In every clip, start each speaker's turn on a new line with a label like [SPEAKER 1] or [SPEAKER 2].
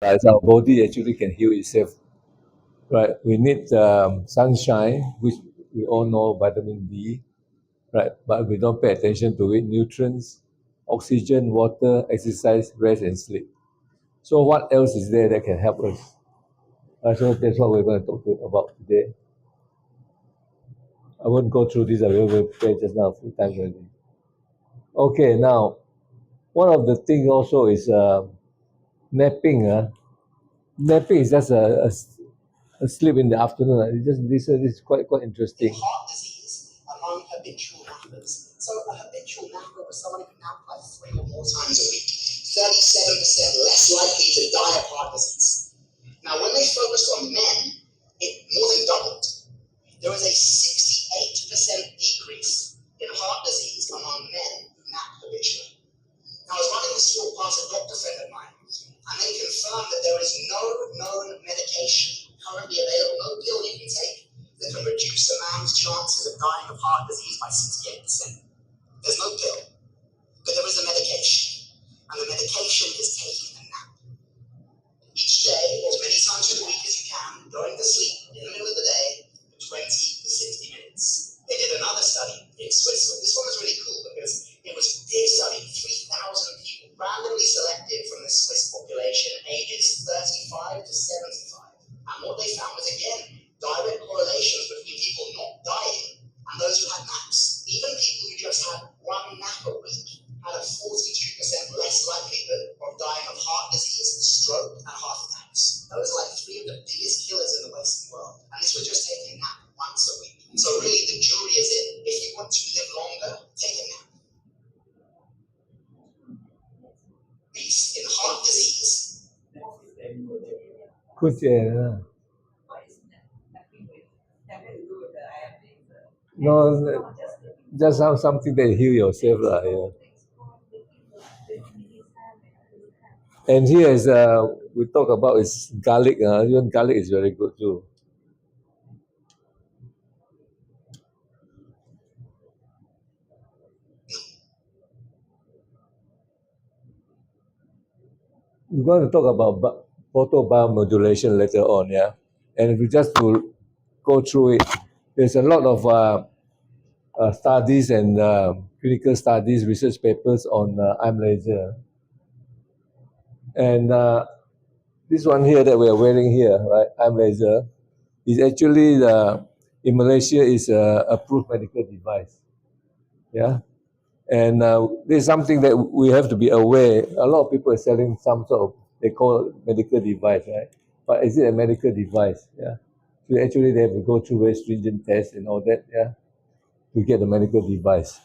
[SPEAKER 1] as our body actually can heal itself. Right? We need sunshine, which we all know vitamin D, right? But we don't pay attention to it. Nutrients, oxygen, water, exercise, rest, and sleep. So what else is there that can help us? So that's what we're going to about today. I won't go through this. I will play just now a few times already. Okay, now one of the things also is napping. Napping is just a sleep in the afternoon. It just this is quite interesting. Heart disease among habitual nappers. So a habitual napper was someone who napped like 3 or 4 times a week. 37% less likely to die of heart disease. Now, when they focused on men, it more than doubled. There was a 68% decrease in heart disease among men who nap habitually. Now, I was running this talk past a doctor friend of mine, and they confirmed that there is no known medication currently available, no pill you can take that can reduce a man's chances of dying of heart disease by 68%. There's no pill, but there is a medication, and the medication is taking a nap. Each day, or as many times through the week as you can, going to sleep in the middle of the day for 20 to 60 minutes. They did another study in Switzerland. This one was really cool because it was a big study, 3,000 people randomly selected from the Swiss population ages 35 to 75. And what they found was, again, direct correlations between people not dying and those who had naps. Even people who just had one nap a week had a 42% less likelihood of dying of heart disease, stroke, and heart attacks. Those are like three of the biggest killers in the Western world. And this was just taking a nap once a week. So really, the jury is in. If you want to live longer, take a nap. In heart disease. Good, yeah. No, just have something that heal yourself, yeah. And here is we talk about is garlic. Even garlic is very good too. We're going to talk about photobiomodulation later on, yeah. And if we just to go through it, there's a lot of studies and clinical studies, research papers on IM laser. And this one here that we are wearing here, right, IM laser, is actually in Malaysia is a approved medical device. Yeah. And there's something that we have to be aware. A lot of people are selling some sort of, they call it medical device, right? But is it a medical device? Yeah. So actually they have to go through very stringent tests and all that, yeah, to get a medical device.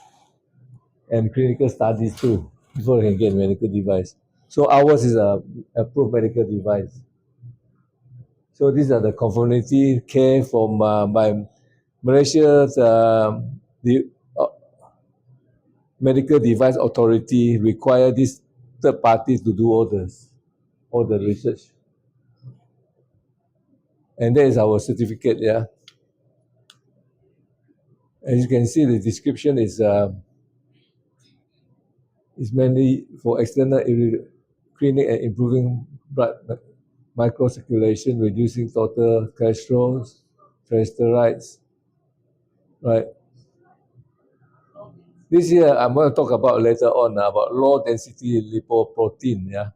[SPEAKER 1] And clinical studies too, before they can get a medical device. So ours is a approved medical device. So these are the conformity care from by Malaysia's the medical device authority require these third parties to do all the research. And that is our certificate, yeah. As you can see, the description is mainly for external cleaning and improving blood microcirculation, reducing total cholesterol, triglycerides, right? This year, I'm going to talk about later on about low density lipoprotein, yeah,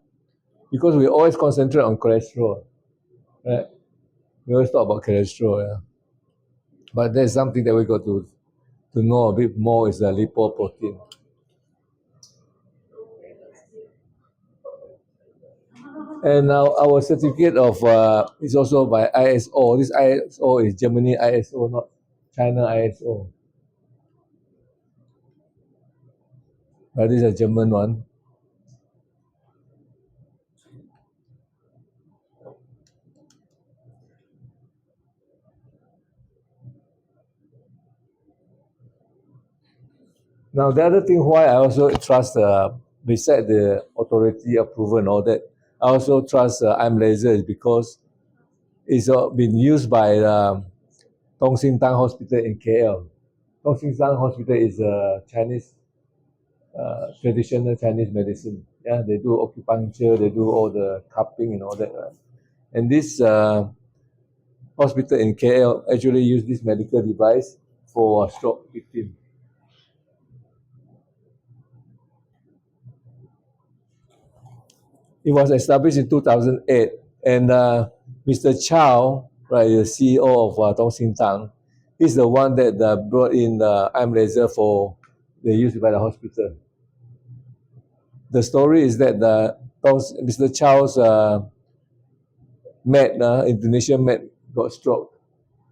[SPEAKER 1] because we always concentrate on cholesterol, right? We always talk about cholesterol, yeah. But there's something that we got to know a bit more is the lipoprotein. And now our certificate of is also by ISO. This ISO is Germany ISO, not China ISO. This is a German one. Now the other thing why I also trust, beside the authority approval and all that, I also trust IM laser is because it's been used by Dong Xin Tang Hospital in KL. Dong Xin Tang Hospital is a Chinese traditional Chinese medicine. Yeah, they do acupuncture, they do all the cupping and all that. Right? And this hospital in KL actually use this medical device for a stroke victim. It was established in 2008, and Mr. Chow, right, the CEO of Dong Xin Tang, he's the one that brought in the arm laser for the use by the hospital. The story is that Mr. Chow's Indonesian mate got stroke,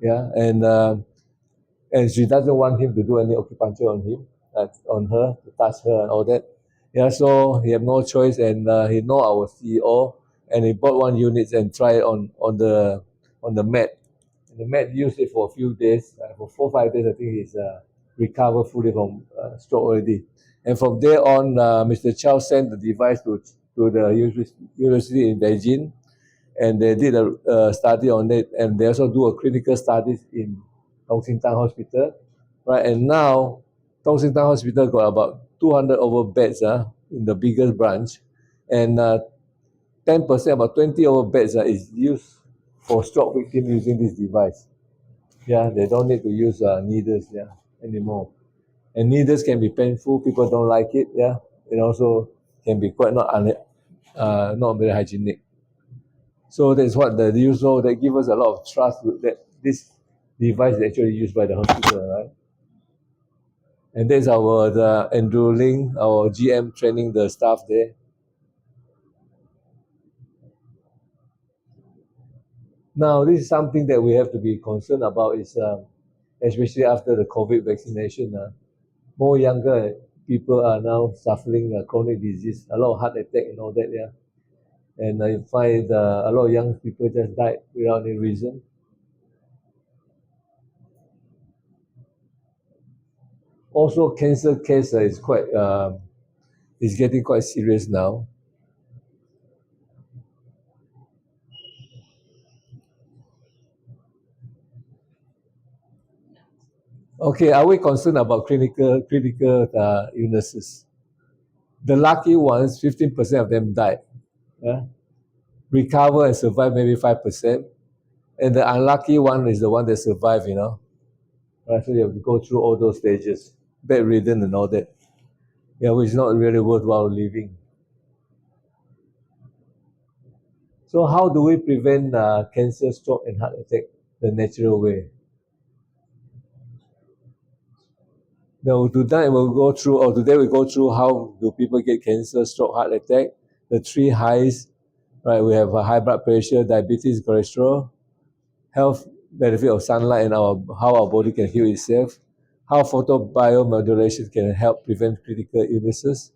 [SPEAKER 1] yeah, and she doesn't want him to do any acupuncture on him, on her, to touch her and all that. Yeah, so he had no choice, and he know our CEO, and he bought one unit and tried on the mat. And the mat used it for a few days, for 4 5 days. I think he's recovered fully from stroke already. And from there on, Mr. Chow sent the device to the university in Beijing, and they did a study on it, and they also do a clinical studies in Dong Xin Tang Hospital, right? And now Dong Xin Tang Hospital got about 200 over beds in the biggest branch, and 10%, about 20 over beds is used for stroke victims using this device. Yeah, they don't need to use needles anymore. And needles can be painful. People don't like it. Yeah, it also can be quite not very hygienic. So that's what the use. So they give us a lot of trust that this device is actually used by the hospital, right? And that's the Andrew Ling, our GM, training the staff there. Now, this is something that we have to be concerned about, is especially after the COVID vaccination. More younger people are now suffering chronic disease, a lot of heart attack and all that. Yeah, and I find a lot of young people just died without any reason. Also, cancer case is getting quite serious now. Okay, are we concerned about critical illnesses? The lucky ones, 15% of them died. Yeah? Recover and survive maybe 5%. And the unlucky one is the one that survived, Right? So you have to go through all those stages, bedridden and all that. Yeah, which is not really worthwhile living. So how do we prevent cancer, stroke, and heart attack the natural way? Now, today we go through how do people get cancer, stroke, heart attack, the three highs, right? We have a high blood pressure, diabetes, cholesterol, health benefit of sunlight, and how our body can heal itself, how photobiomodulation can help prevent critical illnesses,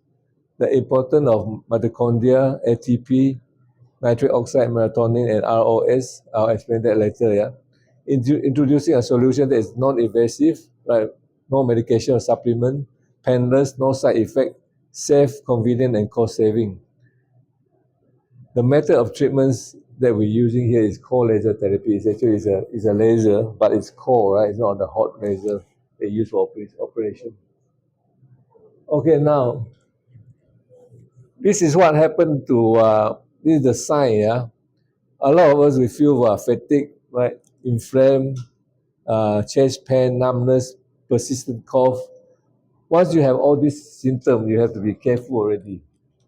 [SPEAKER 1] the importance of mitochondria, ATP, nitric oxide, melatonin, and ROS. I'll explain that later. Yeah, introducing a solution that is non-invasive, right? No medication or supplement, painless, no side effect, safe, convenient, and cost saving. The method of treatments that we're using here is cold laser therapy. It's actually is a laser, but it's cold, right? It's not the hot laser they use for operation. Okay, now this is what happened to this is the sign. Yeah, a lot of us we feel fatigue, right? Inflamed, chest pain, numbness, persistent cough. Once you have all these symptoms, you have to be careful already.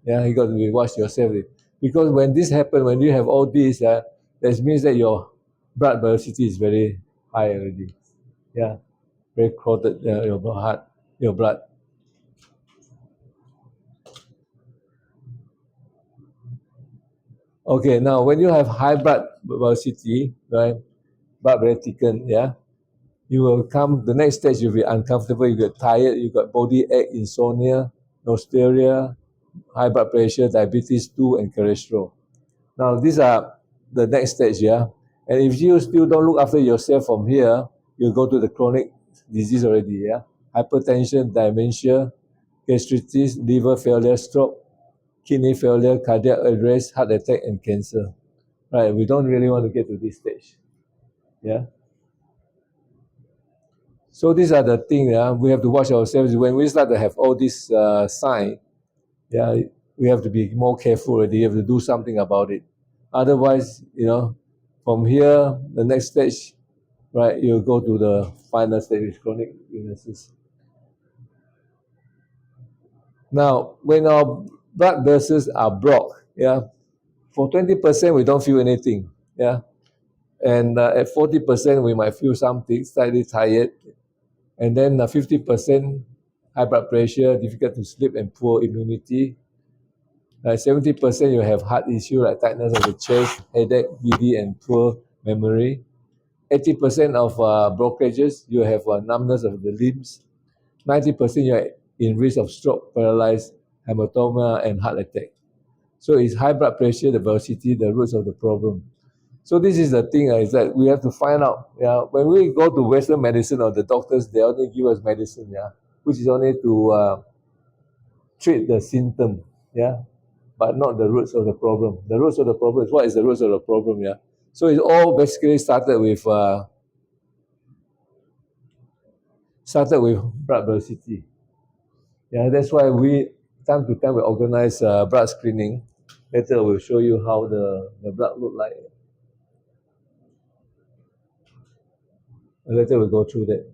[SPEAKER 1] Yeah, you got to be watch yourself, because when this happens, when you have all this, that means that your blood velocity is very high already. Yeah, very crowded. Your heart, your blood. Okay, now when you have high blood velocity, right, blood very thickened, yeah, you will come, the next stage you'll be uncomfortable, you get tired, you got body ache, insomnia, nausea, high blood pressure, diabetes 2, and cholesterol. Now these are the next stage, yeah. And if you still don't look after yourself from here, you go to the chronic disease already, yeah. Hypertension, dementia, gastritis, liver failure, stroke, kidney failure, cardiac arrest, heart attack, and cancer. Right? We don't really want to get to this stage. Yeah. So these are the things we have to watch ourselves when we start to have all these signs. Yeah, we have to be more careful already. You have to do something about it. Otherwise, from here, the next stage, right, you'll go to the final stage with chronic illnesses. Now, when our blood vessels are blocked, for 20% we don't feel anything, and at 40% we might feel something, slightly tired, and then 50% high blood pressure, difficult to sleep, and poor immunity. 70% you have heart issue like tightness of the chest, headache, giddy, and poor memory. 80% of blockages, you have numbness of the limbs. 90% you are in risk of stroke, paralysis, hematoma, and heart attack. So it's high blood pressure, the velocity, the roots of the problem. So this is the thing is that we have to find out. When we go to Western medicine or the doctors, they only give us medicine, which is only to treat the symptom, but not the roots of the problem. The roots of the problem is what is the roots of the problem, So it all basically started with blood velocity. That's why we time to time we organize blood screening. Later we'll show you how the blood look like. Later we'll go through that.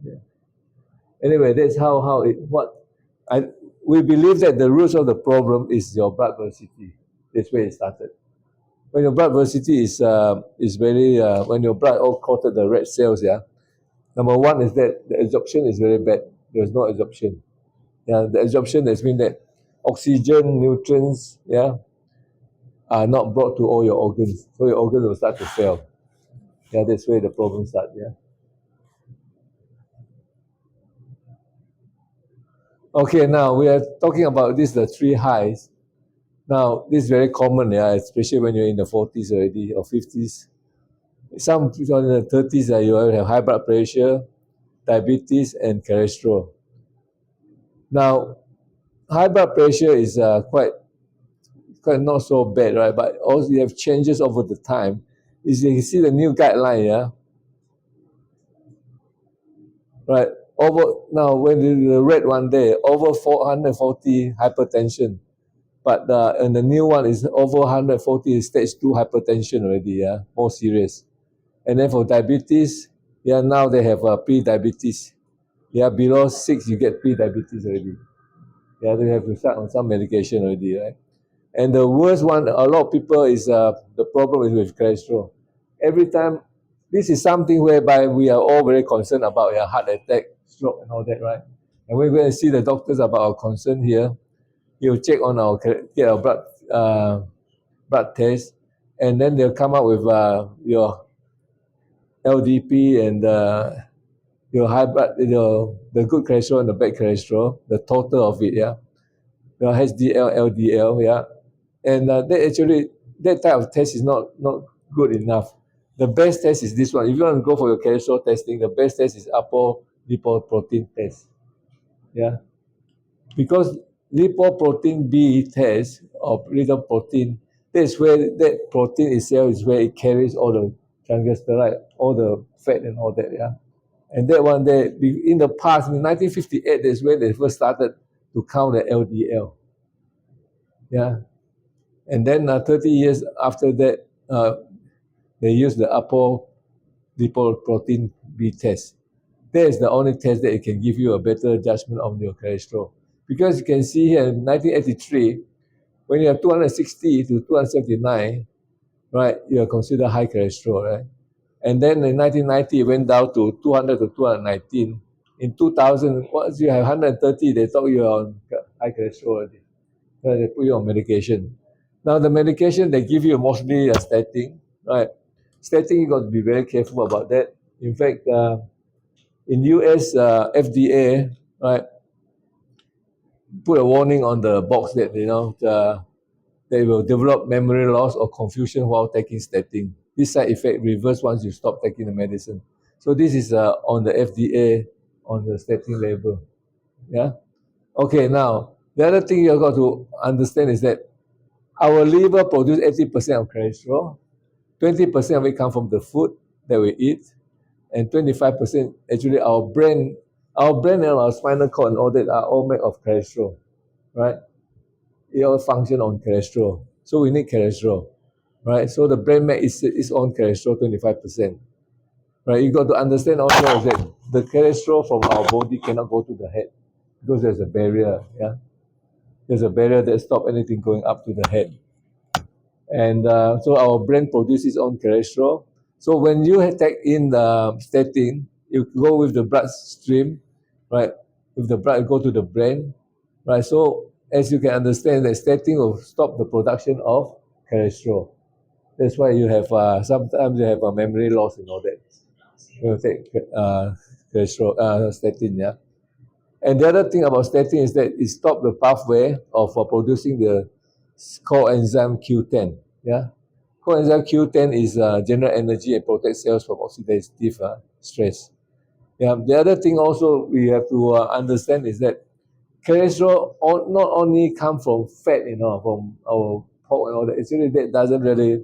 [SPEAKER 1] Anyway, that's how it we believe that the roots of the problem is your blood velocity. That's where it started. When your blood velocity is very when your blood all coated the red cells, number one is that the absorption is very bad. There's no absorption. The absorption has mean that oxygen, nutrients, are not brought to all your organs. So your organs will start to fail. That's where the problem starts, Okay, now we are talking about this, the three highs. Now, this is very common, especially when you're in the 40s already or 50s. Some people in the 30s, you will have high blood pressure, diabetes, and cholesterol. Now, high blood pressure is quite not so bad, right? But also you have changes over the time. Is you can see the new guideline, right? Now when the red one there, over 440 hypertension, but and the new one is over 140 is stage 2 hypertension already, more serious. And then for diabetes, now they have pre-diabetes. Below 6 you get pre-diabetes already. They have to start on some medication already, right? And the worst one, a lot of people is the problem is with cholesterol. Every time, this is something whereby we are all very concerned about heart attack, stroke, and all that, right? And we're going to see the doctors about our concern here. He'll check on get our blood test, and then they'll come up with your LDP and your high blood, the good cholesterol and the bad cholesterol, the total of it, your HDL, LDL, and that type of test is not good enough. The best test is this one. If you want to go for your cholesterol testing, the best test is apolipoprotein test. Because lipoprotein B test of little protein, that's where that protein itself is where it carries all the triglyceride, all the fat and all that, And that one there, in the past, in 1958, that's where they first started to count the LDL. And then 30 years after that, they use the apolipoprotein B test. That is the only test that it can give you a better judgment on your cholesterol. Because you can see here in 1983, when you have 260 to 279, right, you are considered high cholesterol, right? And then in 1990, it went down to 200 to 219. In 2000, once you have 130, they thought you are on high cholesterol already. So they put you on medication. Now, the medication they give you mostly a statin, right? Statin, you got to be very careful about that. In fact, in US FDA, right, put a warning on the box that they will develop memory loss or confusion while taking statin. This side effect reverse once you stop taking the medicine. So this is on the FDA on the statin label. Okay, now the other thing you got to understand is that our liver produces 80% of cholesterol. 20% of it comes from the food that we eat, and 25% actually our brain and our spinal cord and all that are all made of cholesterol, right? it all function on cholesterol. So we need cholesterol, right? So the brain makes its own cholesterol 25%. Right? You got to understand also that the cholesterol from our body cannot go to the head because there's a barrier. Yeah, there's a barrier that stops anything going up to the head. And so our brain produces its own cholesterol. So when you take in the statin, you go with the bloodstream, right? With the blood go to the brain, right? So as you can understand, that statin will stop the production of cholesterol. That's why you have sometimes you have a memory loss and all that. You take cholesterol statin, yeah. And the other thing about statin is that it stops the pathway of producing the coenzyme Q10. Yeah, coenzyme Q10 is generate energy and protect cells from oxidative stress. Yeah, the other thing also we have to understand is that cholesterol not only come from fat, from our pork and all that. Actually, that doesn't really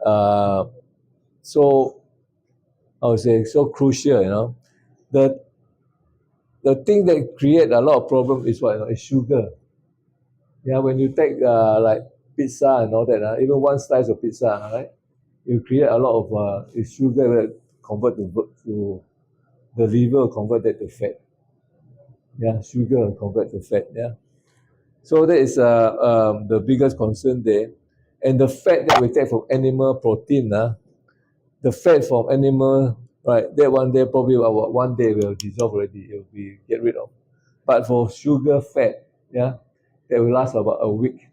[SPEAKER 1] uh, so I would say so crucial. The the thing that create a lot of problem is what? Is sugar. Yeah, when you take like pizza and all that, even one slice of pizza, right? You create a lot of sugar that convert to the liver will convert that to fat. Yeah, sugar will convert to fat. Yeah, so that is the biggest concern there. And the fat that we take from animal protein, the fat from animal, right? That one day probably one day will dissolve already. It will be get rid of. But for sugar fat, yeah, that will last about a week.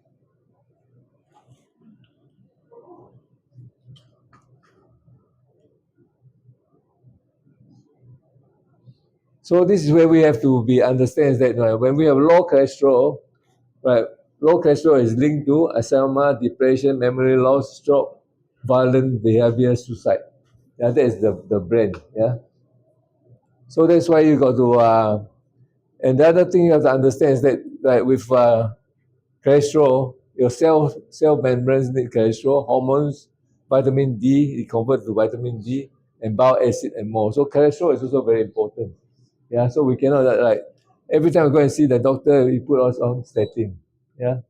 [SPEAKER 1] So this is where we have to be understands that when we have low cholesterol, right? Low cholesterol is linked to Alzheimer's, depression, memory loss, stroke, violent behavior, suicide. Yeah, that is the brain. Yeah. So that's why you got to and the other thing you have to understand is that like with cholesterol, your cell membranes need cholesterol, hormones, vitamin D, it converts to vitamin D, and bile acid and more. So cholesterol is also very important. Yeah, so we cannot like every time we go and see the doctor, we put us on statin. Yeah,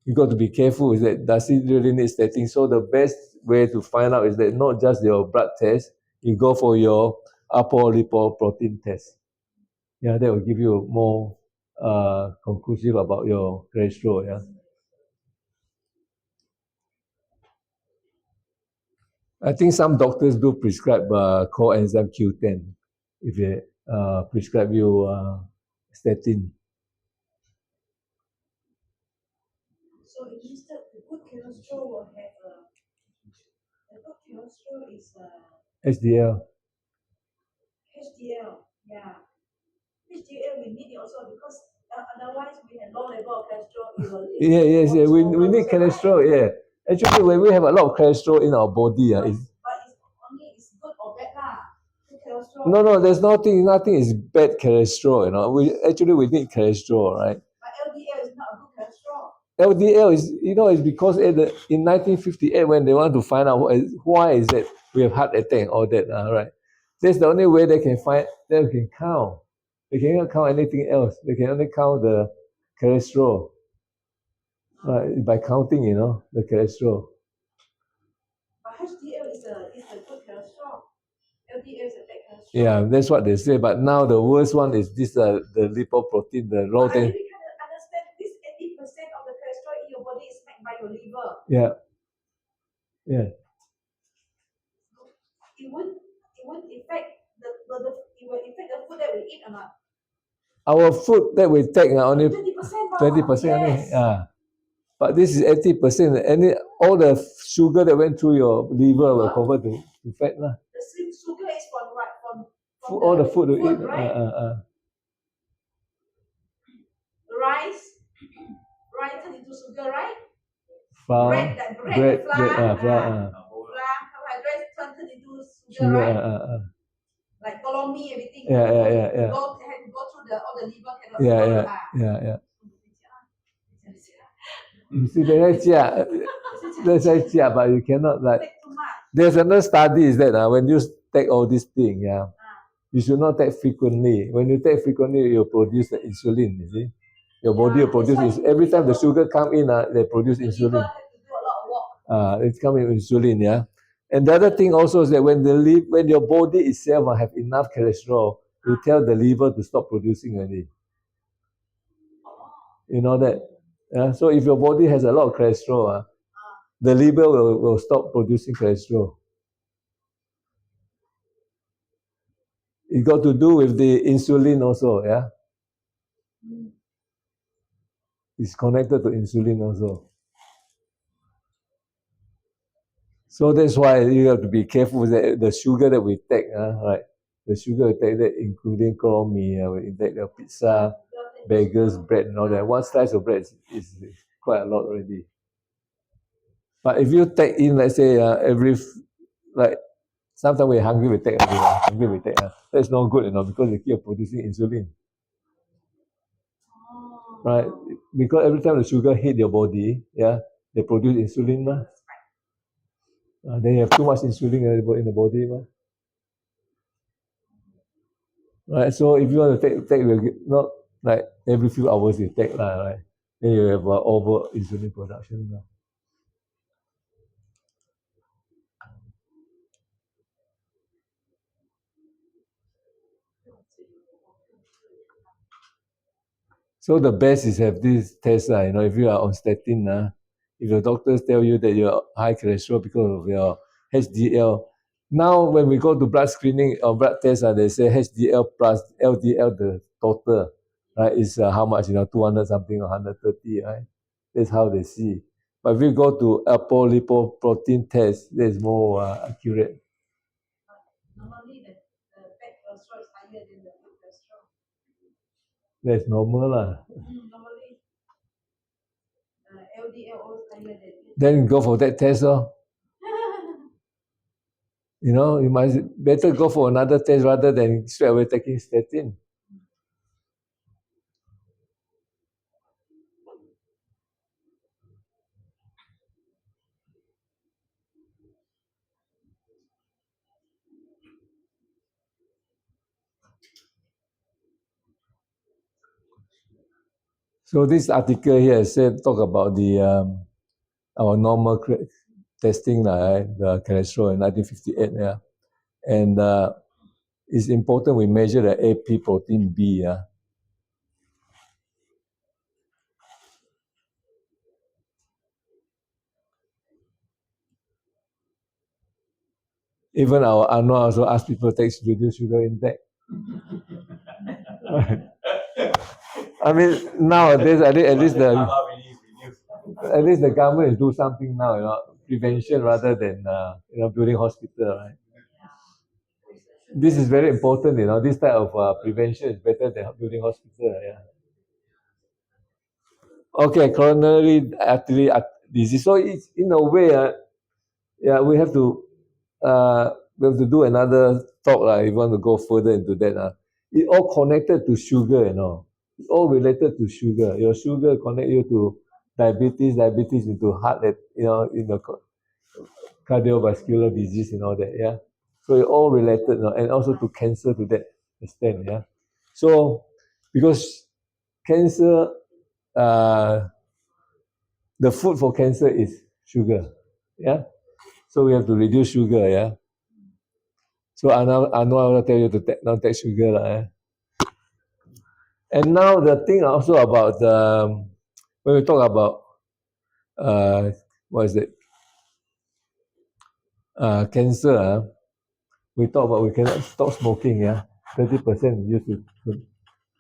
[SPEAKER 1] you got to be careful. Is that does it really need statin? So the best way to find out is that not just your blood test, you go for your apolipoprotein test. Yeah, that will give you more conclusive about your cholesterol. Yeah, I think some doctors do prescribe coenzyme Q10 if they prescribe you statin.
[SPEAKER 2] So it means that the good cholesterol will have the good cholesterol is
[SPEAKER 1] HDL.
[SPEAKER 2] HDL. Yeah, HDL we need it also because otherwise we have low level of cholesterol.
[SPEAKER 1] Yeah, yes, yeah. We need cholesterol. Yeah, actually, when we have a lot of cholesterol in our body,
[SPEAKER 2] But it's only it's good or bad lah. Good cholesterol.
[SPEAKER 1] no. There's nothing is bad cholesterol. We need cholesterol, right?
[SPEAKER 2] But LDL is not a good cholesterol.
[SPEAKER 1] LDL is is because in 1958 when they want to find out why is it we have heart attack and all that, right? That's the only way they can find they can count. They cannot count anything else. They can only count the cholesterol, right? By counting, the cholesterol.
[SPEAKER 2] But HDL is a good cholesterol. LDL is a bad cholesterol.
[SPEAKER 1] Yeah, that's what they say. But now the worst one is this the lipoprotein, the low.
[SPEAKER 2] But I really can't understand this 80% of the cholesterol in your body is made by your liver.
[SPEAKER 1] Yeah, yeah.
[SPEAKER 2] It won't affect it will affect the food that we eat or not.
[SPEAKER 1] Our food that we take only
[SPEAKER 2] 20%.
[SPEAKER 1] 20% only.
[SPEAKER 2] Yes.
[SPEAKER 1] Yeah. But this is 80%. All the sugar that went through your liver will convert to fat lah.
[SPEAKER 2] The sugar is from what? From
[SPEAKER 1] All the food you eat.
[SPEAKER 2] right? Rice turn into sugar, right?
[SPEAKER 1] Flour,
[SPEAKER 2] bread,
[SPEAKER 1] flour,
[SPEAKER 2] carbohydrates turn into sugar,
[SPEAKER 1] sugar.
[SPEAKER 2] right? Like kolomi, everything.
[SPEAKER 1] Yeah.
[SPEAKER 2] Have to go through all the liver cannot.
[SPEAKER 1] Yeah. You see, that's but you cannot like.
[SPEAKER 2] Take too much.
[SPEAKER 1] There's another study is that when you take all these things, you should not take frequently. When you take frequently, you produce the insulin. You see, Your body will produce every time the sugar come in, they produce
[SPEAKER 2] the liver
[SPEAKER 1] insulin.
[SPEAKER 2] have to do a lot of work.
[SPEAKER 1] It's coming with insulin, yeah. And the other thing also is that when your body itself have enough cholesterol, you tell the liver to stop producing already. You know that? Yeah. So if your body has a lot of cholesterol, the liver will stop producing cholesterol. It got to do with the insulin also, yeah. It's connected to insulin also. So that's why you have to be careful with the sugar that we take, right? The sugar we take that including chlorine, we take the pizza, bagels, bread and all that. One slice of bread is quite a lot already. But if you take in, let's say, like sometimes we're hungry, we take hungry, we take. That's not good, because they keep producing insulin. Right? Because every time the sugar hit your body, yeah, they produce insulin, then you have too much insulin in the body, right? So if you want to take not like every few hours you take, right? Then you have over insulin production. So the best is have this test, if you are on statin, if your doctors tell you that you're high cholesterol because of your HDL. Now when we go to blood screening or blood test, they say HDL plus LDL, the total, right, is how much, 200 something or 130, right? That's how they see. But if you go to apolipoprotein test, that is more accurate.
[SPEAKER 2] Normally the bad cholesterol is higher than the good cholesterol.
[SPEAKER 1] That's normal.
[SPEAKER 2] Normally LDL always higher than it.
[SPEAKER 1] Then go for that test. You must better go for another test rather than straight away taking statin. So this article here talk about the our normal testing, the cholesterol in 1958, and it's important we measure the AP protein B, Even our Anwar also ask people to take reduced sugar intake. I mean, nowadays at least the government is do something now, prevention rather than building hospital, right? This is very important, this type of prevention is better than building hospital, yeah. Okay, coronary artery disease. So it's in a way, we have to do another talk, if you want to go further into that. It all connected to sugar, It's all related to sugar. Your sugar connect you to diabetes into heart, cardiovascular disease and all that, yeah. So it all related, and also to cancer to that extent, yeah. So because cancer, the food for cancer is sugar, yeah. So we have to reduce sugar, yeah. So I know I will tell you to not take sugar, And now the thing also about when we talk about what is it? Cancer, we talk about we cannot stop smoking, 30% used to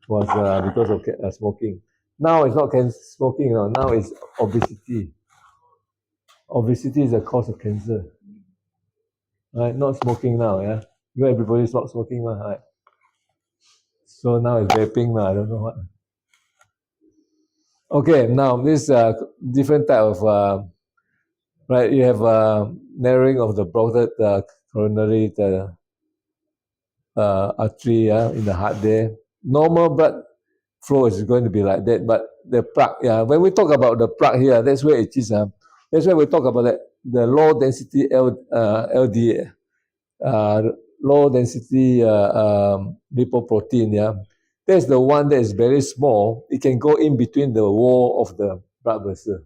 [SPEAKER 1] was because of smoking. Now it's not smoking, now it's obesity. Obesity is the cause of cancer. Right? Not smoking now, yeah. Everybody stop smoking, right? So now it's vaping now, I don't know what. Okay, now this different type of right. You have narrowing of the bloated coronary artery, in the heart there. Normal blood flow is going to be like that, but the plaque, when we talk about the plaque here, that's where it is. That's why we talk about the low density LDL, low density lipoprotein, That's the one that is very small. It can go in between the wall of the blood vessel.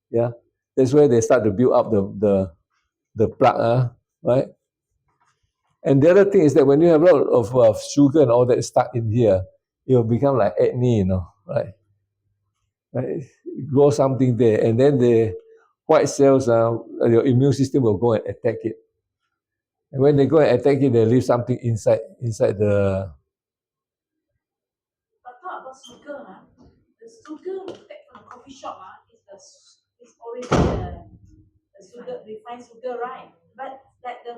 [SPEAKER 1] Yeah, that's where they start to build up the plaque, right? And the other thing is that when you have a lot of sugar and all that stuck in here, it will become like acne, right? Right? Grow something there, and then the white cells, your immune system will go and attack it. And when they go and attack it, they leave something inside the.
[SPEAKER 2] But talk about sugar, the sugar we take from the coffee shop, is already the sugar, refined sugar, right? But like the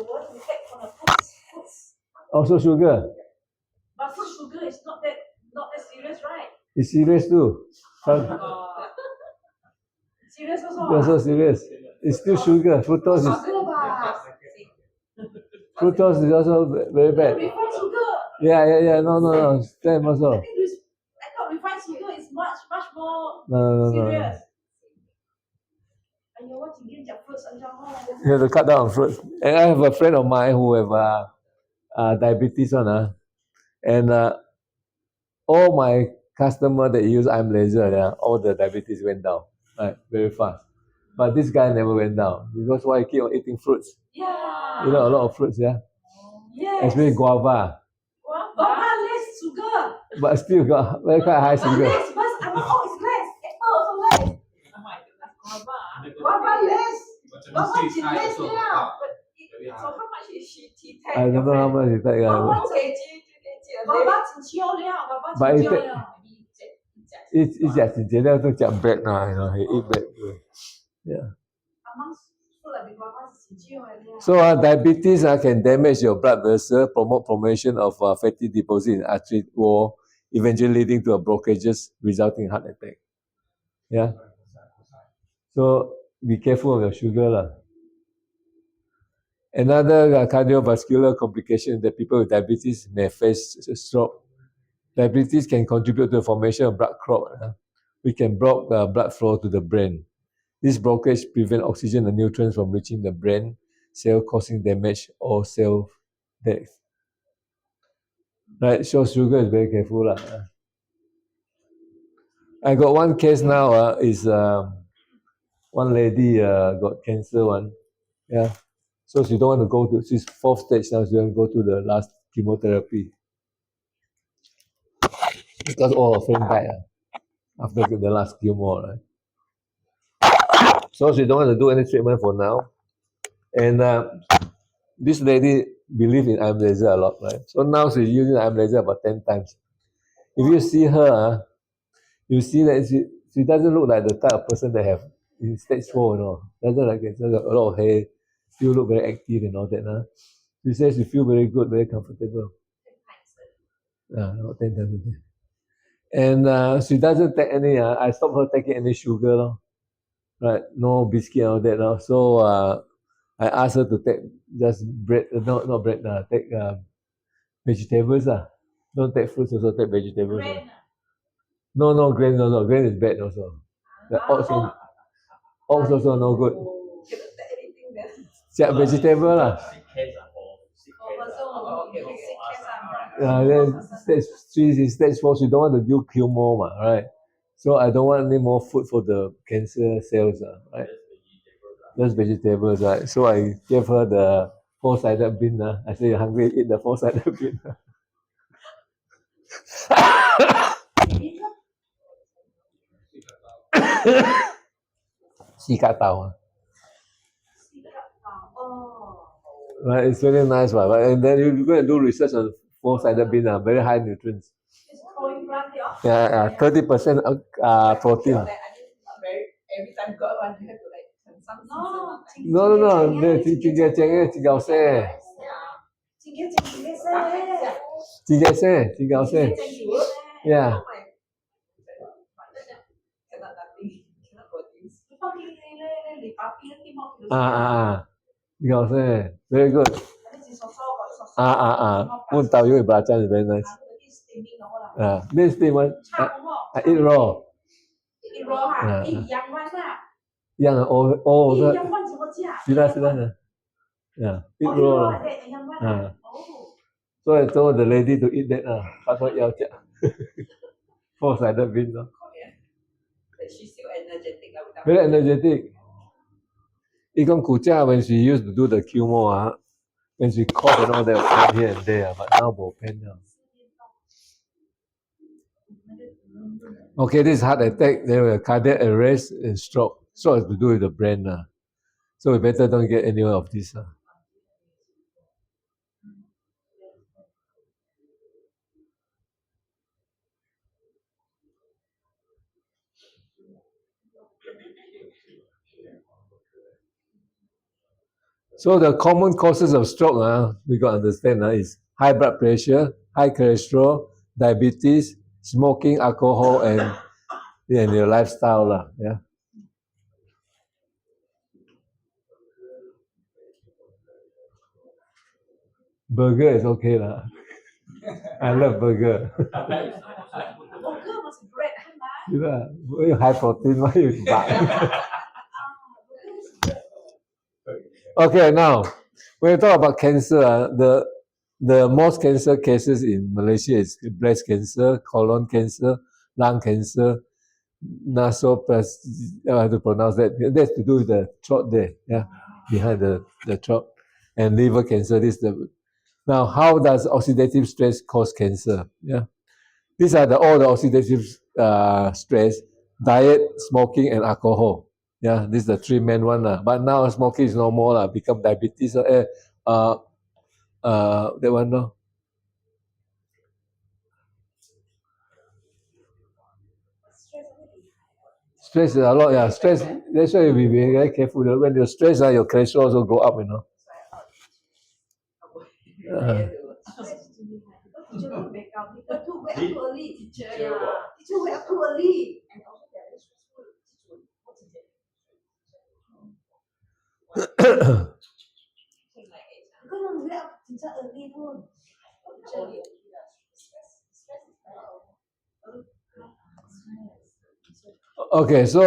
[SPEAKER 2] one we take from the foods.
[SPEAKER 1] Also sugar.
[SPEAKER 2] But fruit sugar is not that serious, right?
[SPEAKER 1] It's serious too.
[SPEAKER 2] Oh my god. Serious also.
[SPEAKER 1] Also serious. It's still sugar. Fructose is.
[SPEAKER 2] Sugar ba?
[SPEAKER 1] Fructose is also very bad.
[SPEAKER 2] Refined sugar.
[SPEAKER 1] Yeah. No. Same also.
[SPEAKER 2] I thought refined sugar is much more
[SPEAKER 1] No.
[SPEAKER 2] serious. And you're watching give your fruits and
[SPEAKER 1] You have to cut down on fruits. And I have a friend of mine who have diabetes and all my customer that use I'm laser, all the diabetes went down, right, very fast. But this guy never went down because why? He keep on eating fruits.
[SPEAKER 2] Yeah.
[SPEAKER 1] You know, a lot of fruits, yeah.
[SPEAKER 2] Yes.
[SPEAKER 1] Especially guava.
[SPEAKER 2] Guava less sugar.
[SPEAKER 1] But still got very quite high sugar.
[SPEAKER 2] Less, but it's less. Apple also less. Oh my goodness, guava less. Guava is less now. So how much is she take?
[SPEAKER 1] I don't know how much he take.
[SPEAKER 2] Guava 2 kg guava 真超了，guava 真超了。
[SPEAKER 1] 一隻自己都食 bread he eat bread. Yeah. So diabetes can damage your blood vessel, promote formation of fatty deposit in artery wall, eventually leading to a blockages resulting in heart attack. Yeah. So be careful of your sugar lah. Another cardiovascular complication that people with diabetes may face is stroke. Diabetes can contribute to the formation of blood clot, which can block blood flow to the brain. This blockage prevents oxygen and nutrients from reaching the brain cell, causing damage or cell death. Right, so sugar is very careful. I got one case now, is one lady got cancer yeah. So she don't want to go to, she's 4th stage now, she don't go to the last chemotherapy. Because all her friends died after the last chemo, right? So she don't want to do any treatment for now. And this lady believes in I'm laser a lot, right? So now she's using I'm laser about 10 times. If you see her, you see that she doesn't look like the type of person that have in stage 4, Doesn't like it. A lot of hair, still look very active and all that. She says she feel very good, very comfortable. Not 10 times a day. And she doesn't take any, I stopped her taking any sugar, right? No biscuit and all that. So I asked her to take just bread, not bread, take vegetables. Don't take fruits also, take vegetables. No, grain, no, grain is bad also. The oats also no good. Vegetable lah. Then stage 4, she don't want to do chemo, right? So I don't want any more food for the cancer cells, right? Just vegetables, right? So I gave her the 4-sided bean. I say, you're hungry, eat the 4-sided bean. Sikatao. Right, it's very nice, right? And then you go and do research on 4-sided bean, very high nutrients. Yeah, 30% protein.
[SPEAKER 2] Every time got one, you have to like turn some.
[SPEAKER 1] No. Yeah. Very good. Put tau with belacan is very nice. This steam one, I eat raw.
[SPEAKER 2] Eat raw, eat young one.
[SPEAKER 1] Young,
[SPEAKER 2] young one 怎么吃？
[SPEAKER 1] Yeah, eat raw. So I told the lady to eat that. 她说要这样 four-sided beans.
[SPEAKER 2] But she's still energetic.
[SPEAKER 1] Very energetic. 伊讲骨架 when she used to do the chemo when she cough and all that pain here and there, but now no pain now. Okay, this is heart attack, then we have cardiac arrest and stroke. Stroke has to do with the brain. So we better don't get any of this. So the common causes of stroke, we got to understand is high blood pressure, high cholesterol, diabetes, smoking, alcohol, and your lifestyle. Yeah. Burger is okay lah. I love burger.
[SPEAKER 2] Burger must be bread,
[SPEAKER 1] Yeah, high protein, why you Okay, now when you talk about cancer, the most cancer cases in Malaysia is breast cancer, colon cancer, lung cancer, nasoplasty. I have to pronounce that. That's to do with the throat there, behind the throat, and liver cancer. Now. How does oxidative stress cause cancer? These are all the oxidative stress: diet, smoking, and alcohol. This is the three main one. But now smoking is no more. Become diabetes. That one no. Stress is a lot. Stress. That's why you be very careful. When you're stressed, your cholesterol also go up.
[SPEAKER 2] Teacher don't wake up. Teacher too wake up too early. Teacher, Teacher wake up too early. And also they are very stressful. Teacher, what's it? Because don't wake up teacher early pun. Teacher
[SPEAKER 1] Okay, so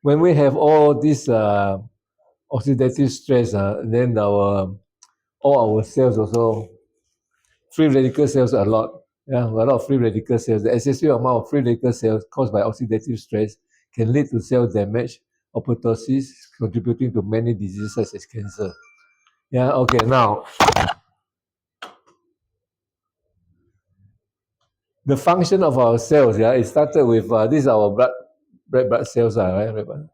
[SPEAKER 1] when we have all this oxidative stress, then all our cells also, free radical cells a lot. A lot of free radical cells. The excessive amount of free radical cells caused by oxidative stress can lead to cell damage, apoptosis, contributing to many diseases such as cancer. Okay, now the function of our cells, it started with these are our red blood cells, right? Red blood.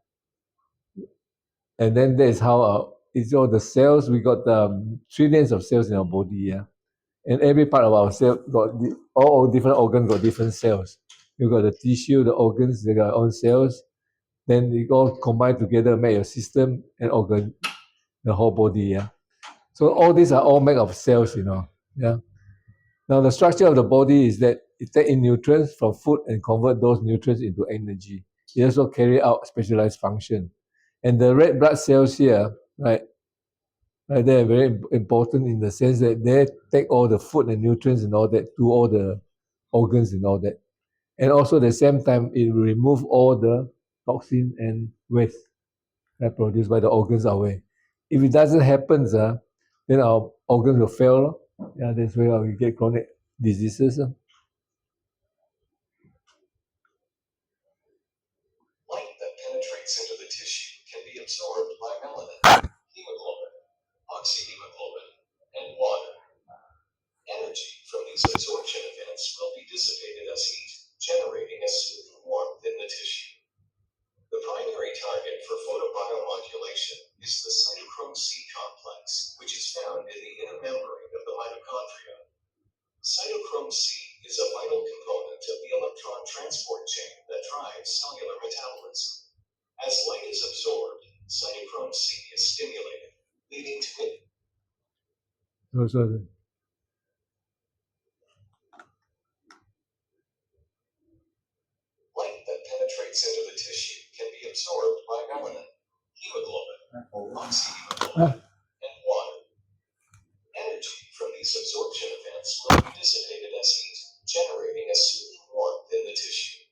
[SPEAKER 1] And then that is how it's all the cells. We got trillions of cells in our body, and every part of our cell got all different organs got different cells. You got the tissue, the organs, they got own cells. Then they all combine together, make your system and organ, the whole body. So all these are all made of cells, Now the structure of the body is that it takes in nutrients from food and convert those nutrients into energy. It also carry out specialized function. And the red blood cells here, right, they're very important in the sense that they take all the food and nutrients and all that to all the organs and all that. And also at the same time, it will remove all the toxin and waste produced by the organs away. If it doesn't happen, then our organs will fail. That's where we get chronic diseases.
[SPEAKER 3] Light that penetrates into the tissue can be absorbed by melanin, hemoglobin, oxyhemoglobin, and water. Energy from these absorption events will be dissipated as heat, generating a soothing warmth in the tissue. The primary target for photobiomodulation is the cytochrome C complex, which is found in the inner membrane of the mitochondria. Cytochrome C is a vital component of the electron transport chain that drives cellular metabolism. As light is absorbed, cytochrome C is stimulated, leading to it. Light that penetrates into the tissue can be absorbed by melanin, hemoglobin, oxyhemoglobin, and water. Energy from these absorption events will be dissipated as heat, generating a soothing warmth in the tissue.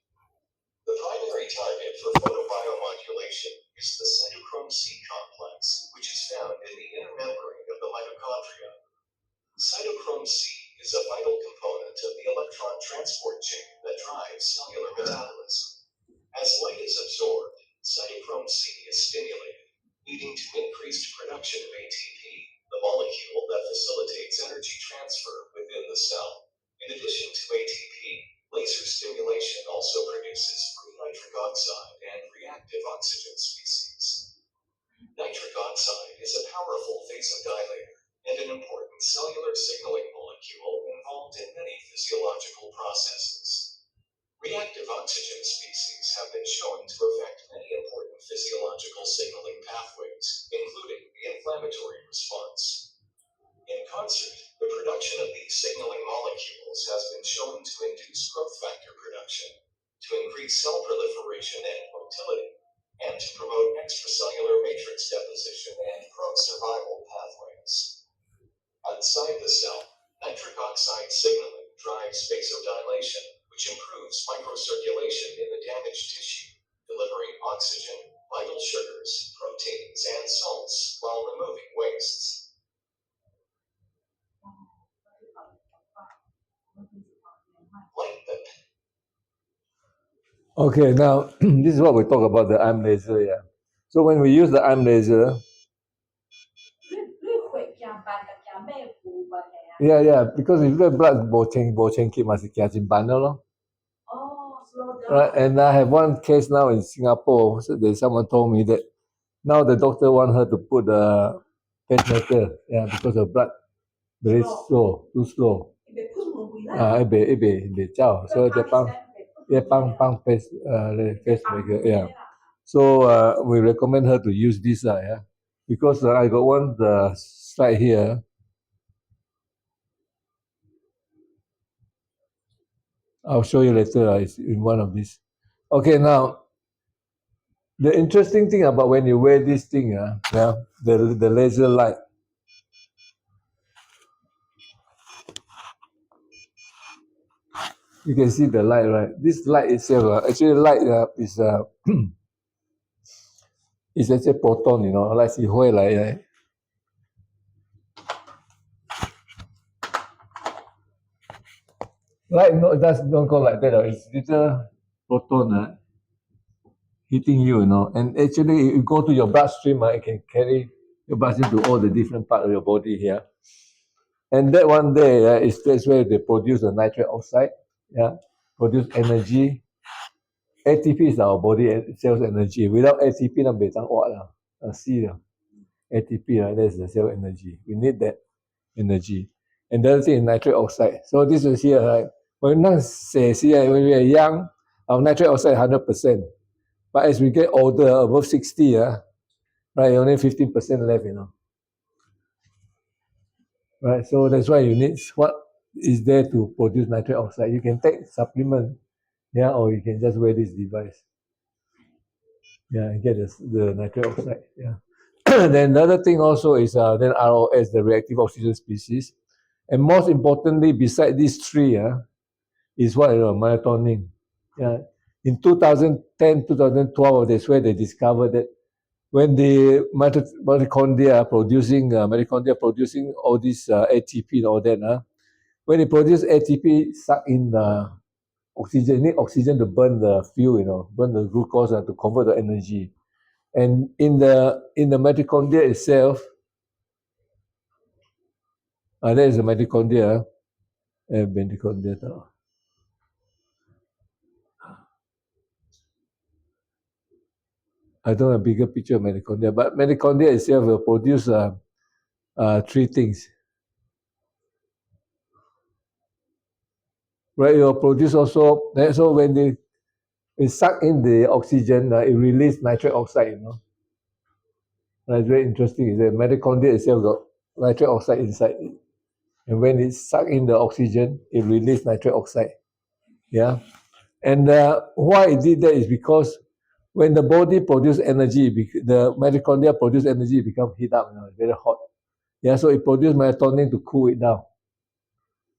[SPEAKER 3] The primary target for photobiomodulation is the cytochrome C complex, which is found in the inner membrane of the mitochondria. Cytochrome C is a vital component of the electron transport chain that drives cellular metabolism. As light is absorbed, cytochrome C is stimulated, leading to increased production of ATP, the molecule that facilitates energy transfer within the cell. In addition to ATP, laser stimulation also produces free nitric oxide and reactive oxygen species. Nitric oxide is a powerful vasodilator and an important cellular signaling molecule involved in many physiological processes. Reactive oxygen species have been shown to affect many important physiological signaling pathways, including the inflammatory response. In concert, the production of these signaling molecules has been shown to induce growth factor production, to increase cell proliferation and motility, and to promote extracellular matrix deposition and pro-survival pathways. Outside the cell, nitric oxide signaling drives vasodilation, which improves microcirculation in the damaged tissue, delivering oxygen, vital sugars, proteins, and salts while removing wastes. Like the
[SPEAKER 1] Okay, now this is what we talk about the arm laser. Yeah. So when we use the arm laser, yeah, because if the blood bo cheng keep must get in banner lor.
[SPEAKER 2] Oh, slow down.
[SPEAKER 1] Right, and I have one case now in Singapore. So someone told me that now the doctor want her to put a pacemaker, yeah, because her blood very slow, too slow. 一杯所以就帮 pacemaker, yeah. So we recommend her to use this, yeah, because I got one slide here. I'll show you later. It's in one of these. Okay, now the interesting thing about when you wear this thing, yeah, the laser light. You can see the light, right? This light itself, actually light is is actually proton, you know, like 是会来的。Light don't go like that. It's little proton hitting you, you know. And actually, if you go to your bloodstream, it can carry your bloodstream to all the different parts of your body here. And that one there is that's where they produce the nitric oxide, yeah, produce energy. ATP is our body cells energy. Without ATP, not be what see ATP, that's the cell energy. We need that energy. And the other thing is nitric oxide. So this is here, right? When we are young, our nitric oxide 100%. But as we get older, above 60, right, only 15% left, you know. Right, so that's why you need what is there to produce nitric oxide. You can take supplement, yeah, or you can just wear this device. Yeah, and get the nitric oxide. Yeah. Then the other thing also is then ROS, the reactive oxygen species. And most importantly, beside these three, is what melatonin. Yeah. In 2010, 2012, that's where they discovered that when the mitochondria producing all this ATP and all that, when they produce ATP, suck in the oxygen, need oxygen to burn the fuel, you know, burn the glucose to convert the energy. And in the mitochondria itself, that is the mitochondria. I don't have a bigger picture of mitochondria, but mitochondria itself will produce three things. Right, it will produce also, so when they suck in the oxygen, it releases nitric oxide, you know. That's very interesting. Is that mitochondria itself got nitric oxide inside it. And when it sucks in the oxygen, it releases nitric oxide. Yeah. And why it did that is because when the body produces energy, the mitochondria produce energy, it becomes heat up, you know, it's very hot. Yeah, so it produces melatonin to cool it down,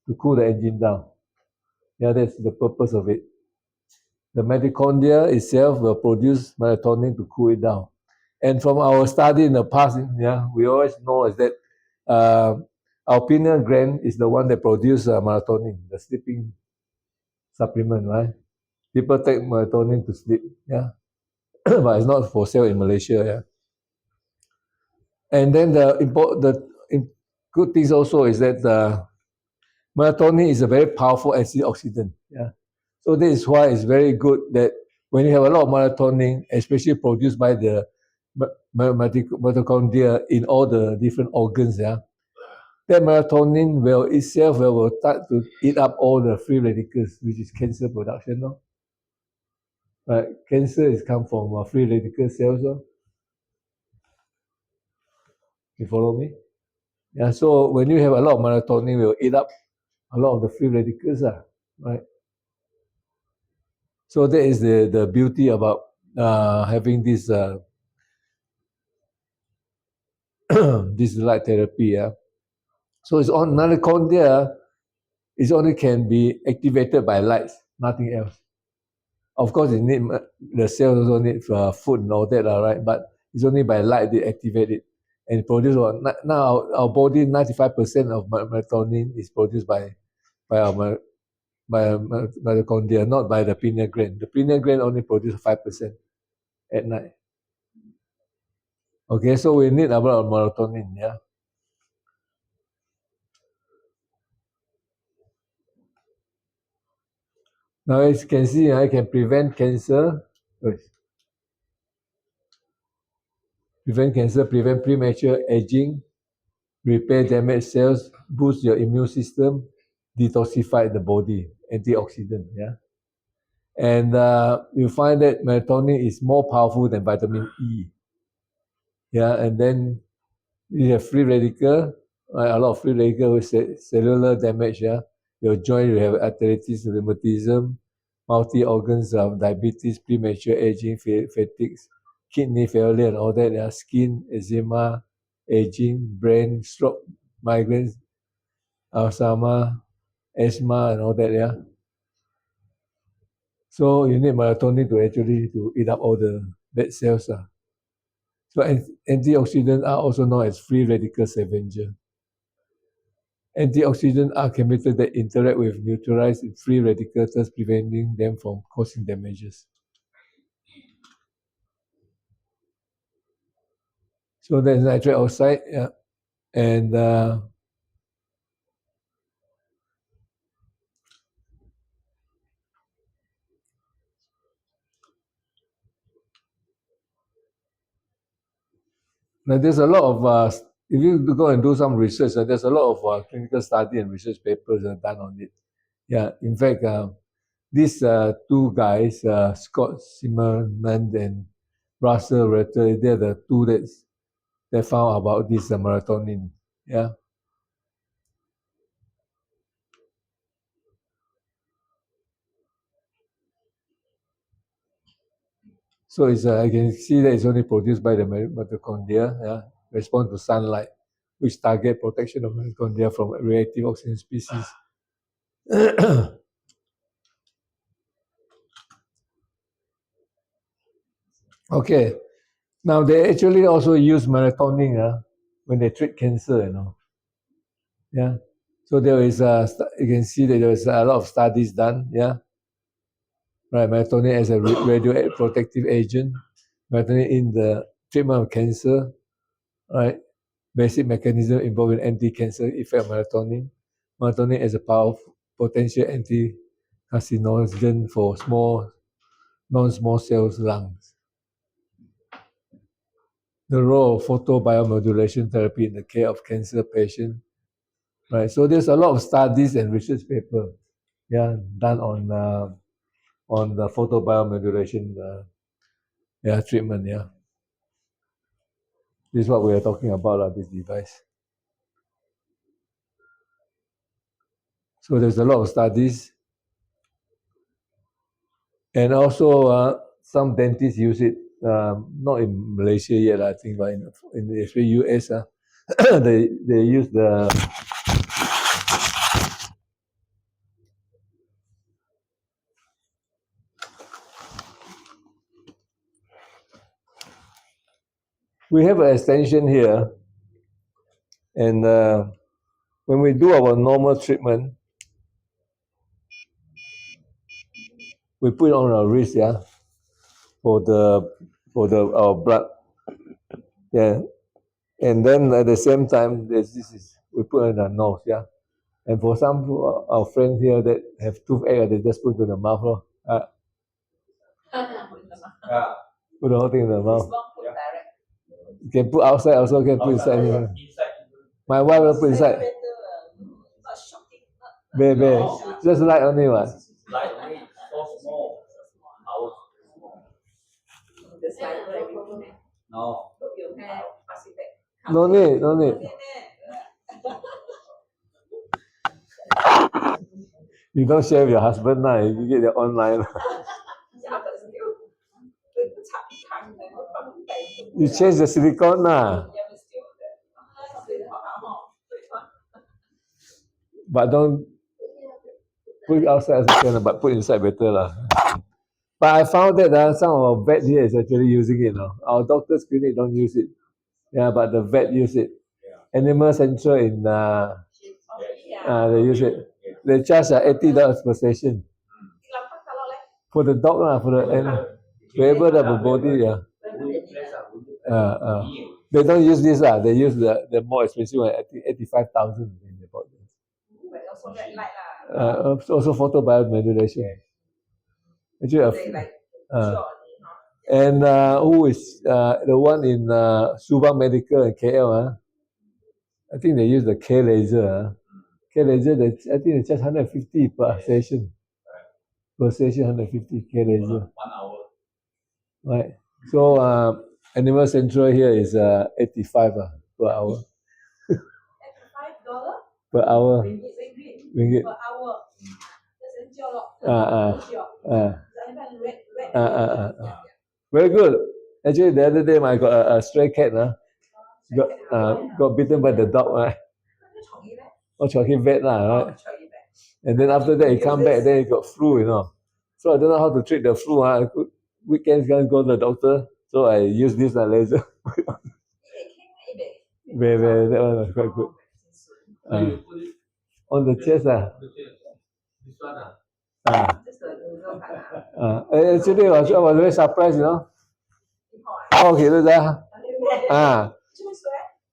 [SPEAKER 1] to cool the engine down. Yeah, that's the purpose of it. The mitochondria itself will produce melatonin to cool it down. And from our study in the past, yeah, we always know is that our pineal gland is the one that produces melatonin, the sleeping supplement, right? People take melatonin to sleep, yeah, but it's not for sale in Malaysia, yeah. And then good things also is that melatonin is a very powerful antioxidant, yeah. So this is why it's very good that when you have a lot of melatonin, especially produced by the mitochondria in all the different organs, yeah, that melatonin will start to eat up all the free radicals, which is cancer production, no? Right? Cancer is come from free radical cells, no? You follow me? Yeah. So when you have a lot of melatonin, will eat up a lot of the free radicals, right? So that is the beauty about having this this light therapy. Yeah. So it's on mitochondria. It only can be activated by lights, nothing else. Of course, it need the cells also need food and all that, right? But it's only by light they activate it and produce. Now our body 95% of melatonin is produced by our mitochondria, not by the pineal gland. The pineal gland only produces 5% at night. Okay, so we need a lot of melatonin, yeah. Now as you can see, I can prevent cancer, prevent premature aging, repair damaged cells, boost your immune system, detoxify the body, antioxidant, yeah. And you find that melatonin is more powerful than vitamin E, yeah. And then you have free radical, right? A lot of free radical with cellular damage, yeah. Your joint, you have arthritis, rheumatism, multi-organs of diabetes, premature aging, fatigues, kidney failure and all that, yeah. Skin, eczema, aging, brain, stroke, migraines, Alzheimer, asthma and all that, yeah. So you need melatonin to actually to eat up all the bad cells. So antioxidants are also known as free radical scavenger. Antioxidants are chemicals that interact with neutralize free radicals, thus preventing them from causing damages. So there's nitric oxide, yeah. And now there's a lot of if you go and do some research, there's a lot of clinical study and research papers done on it. Yeah, in fact, these two guys, Scott Zimmerman and Russell Retter, they're the two that found about this melatonin. Yeah. So it's I can see that it's only produced by the mitochondria, yeah, respond to sunlight, which target protection of mitochondria from reactive oxygen species. Okay, now they actually also use melatonin when they treat cancer, Yeah. So there is you can see that there is a lot of studies done, yeah. Right, melatonin as a radio protective agent, melatonin in the treatment of cancer, right? Basic mechanism involving anti-cancer effect of melatonin. Melatonin as a powerful potential anti-carcinogen for non-small cells lungs. The role of photobiomodulation therapy in the care of cancer patients. Right. So there's a lot of studies and research paper, yeah, done on the photobiomodulation treatment, yeah. This is what we are talking about, this device. So there's a lot of studies. And also some dentists use it, not in Malaysia yet, I think, but in the US, they use the we have an extension here, and when we do our normal treatment, we put it on our wrist, yeah, for our blood, yeah, and then at the same time, we put in our nose, yeah, and for some our friends here that have toothache, they just put it in the mouth, put the whole thing in the mouth. You can put outside also, can put inside. My wife will put inside. Baby, just light only one.
[SPEAKER 4] Like me, so small. No.
[SPEAKER 1] No need, no need. You don't share with your husband now, you get it online. You change the silicone now. But don't put it outside as can, but put inside better lah. But I found that some of our vet here is actually using it now. Our doctor's clinic don't use it. Yeah, but the vet use it. Animal Central in they use it. They charge $80 per session. For the dog lah, for the animal. Wherever the body, yeah. They don't use this lah. They use the more expensive one. I think 85,000. Also photobiomodulation. Actually, and who is the one in Subang Medical in KL? I think they use the K laser. K laser, I think they charge 150 per session. Per session, 150 K laser.
[SPEAKER 4] 1 hour.
[SPEAKER 1] Right. So Animal Central here is 85 per hour.
[SPEAKER 2] $85
[SPEAKER 1] Per hour.
[SPEAKER 2] ringgit
[SPEAKER 1] Ringgit.
[SPEAKER 2] per hour.
[SPEAKER 1] Very good. Actually, the other day I got a stray cat. Got bitten by the dog. Right? Oh, Chucky vet right? And then after that, he come back. Then he got flu. So I don't know how to treat the flu. Weekends can't go to the doctor. So I use this laser. That one was quite good. On the chest.
[SPEAKER 4] This one.
[SPEAKER 1] Actually, I was very surprised. Okay, look that.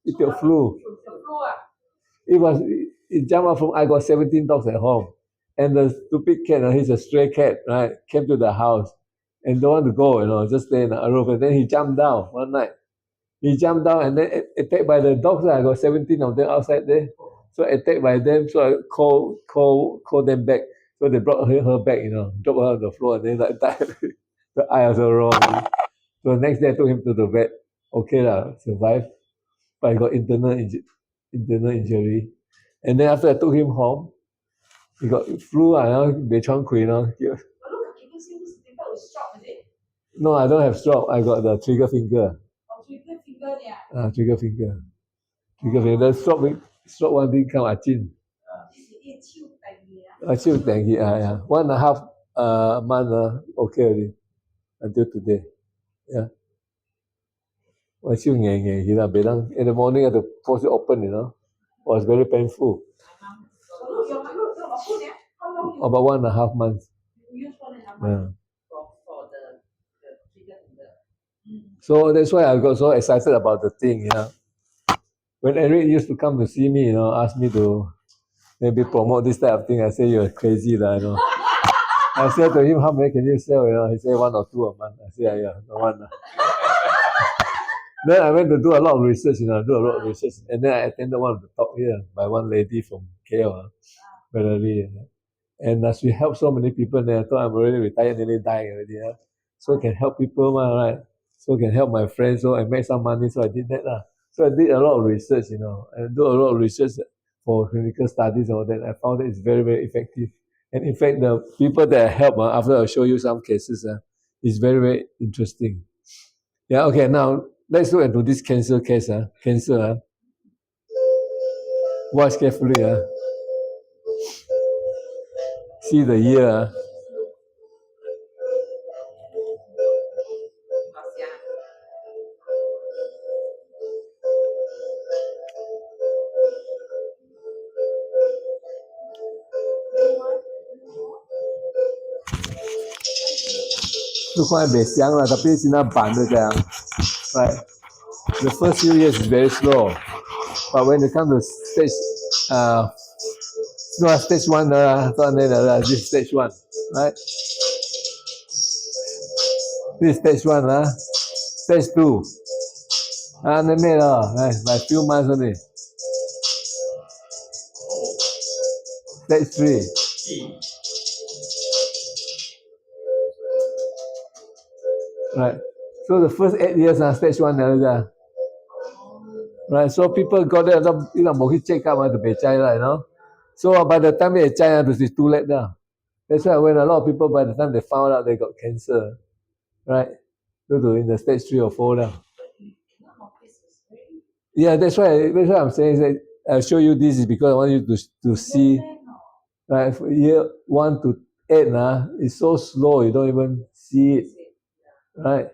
[SPEAKER 1] It got flu. It jumped out from. I got 17 dogs at home, and the stupid cat, he's a stray cat, right? Came to the house and don't want to go, just stay in the roof. And then he jumped down one night. He jumped down and then attacked by the dogs. I got 17 of them outside there. So attacked by them. So I call them back. So they brought her back, dropped her on the floor, and then died. The eye also wrong. So the next day I took him to the vet. Okay survived, but I got internal injury. And then after I took him home, he got flu. No, I don't have stroke. I got the trigger finger. Trigger finger. The stroke one didn't come. Yeah. 1.5 month. Okay already. Until today. Yeah. In the morning, I had to force it open, It was very painful. About 1.5 months. Yeah. So that's why I got so excited about the thing, When Eric used to come to see me, ask me to maybe promote this type of thing, I say you're crazy, I said to him, how many can you sell? He said 1 or 2 a month. I said, yeah, no one. Then I went to do a lot of research, and then I attended one of the talk here by one lady from KL, Valerie. And she helped so many people there. I thought I'm already retired, nearly dying already. So I can help people, right? So I can help my friends, so I make some money, so I did that. So I did a lot of research, and do a lot of research for clinical studies and all that. I found that it's very, very effective. And in fact, the people that I help, after I'll show you some cases, is very, very interesting. Yeah, okay, now let's look into this cancer case. Cancer. Watch carefully. See the year. Bukan besiang lah, tapi sinar ban dia sayang. Right. The first few years is very slow, but when they come to stage, stage 1 this is stage 1, right? This is stage 1 stage 2. They made like few months only. Stage 3. Right. So the first 8 years stage 1 right. So people got there, you know, check up to be child, you know. So by the time they child, it's too late now. That's why when a lot of people by the time they found out they got cancer, right? Go to in the stage 3 or 4 now. Yeah, that's why I'm saying that I'll show you this is because I want you to see, right? Year 1 to 8 it's so slow you don't even see it, right?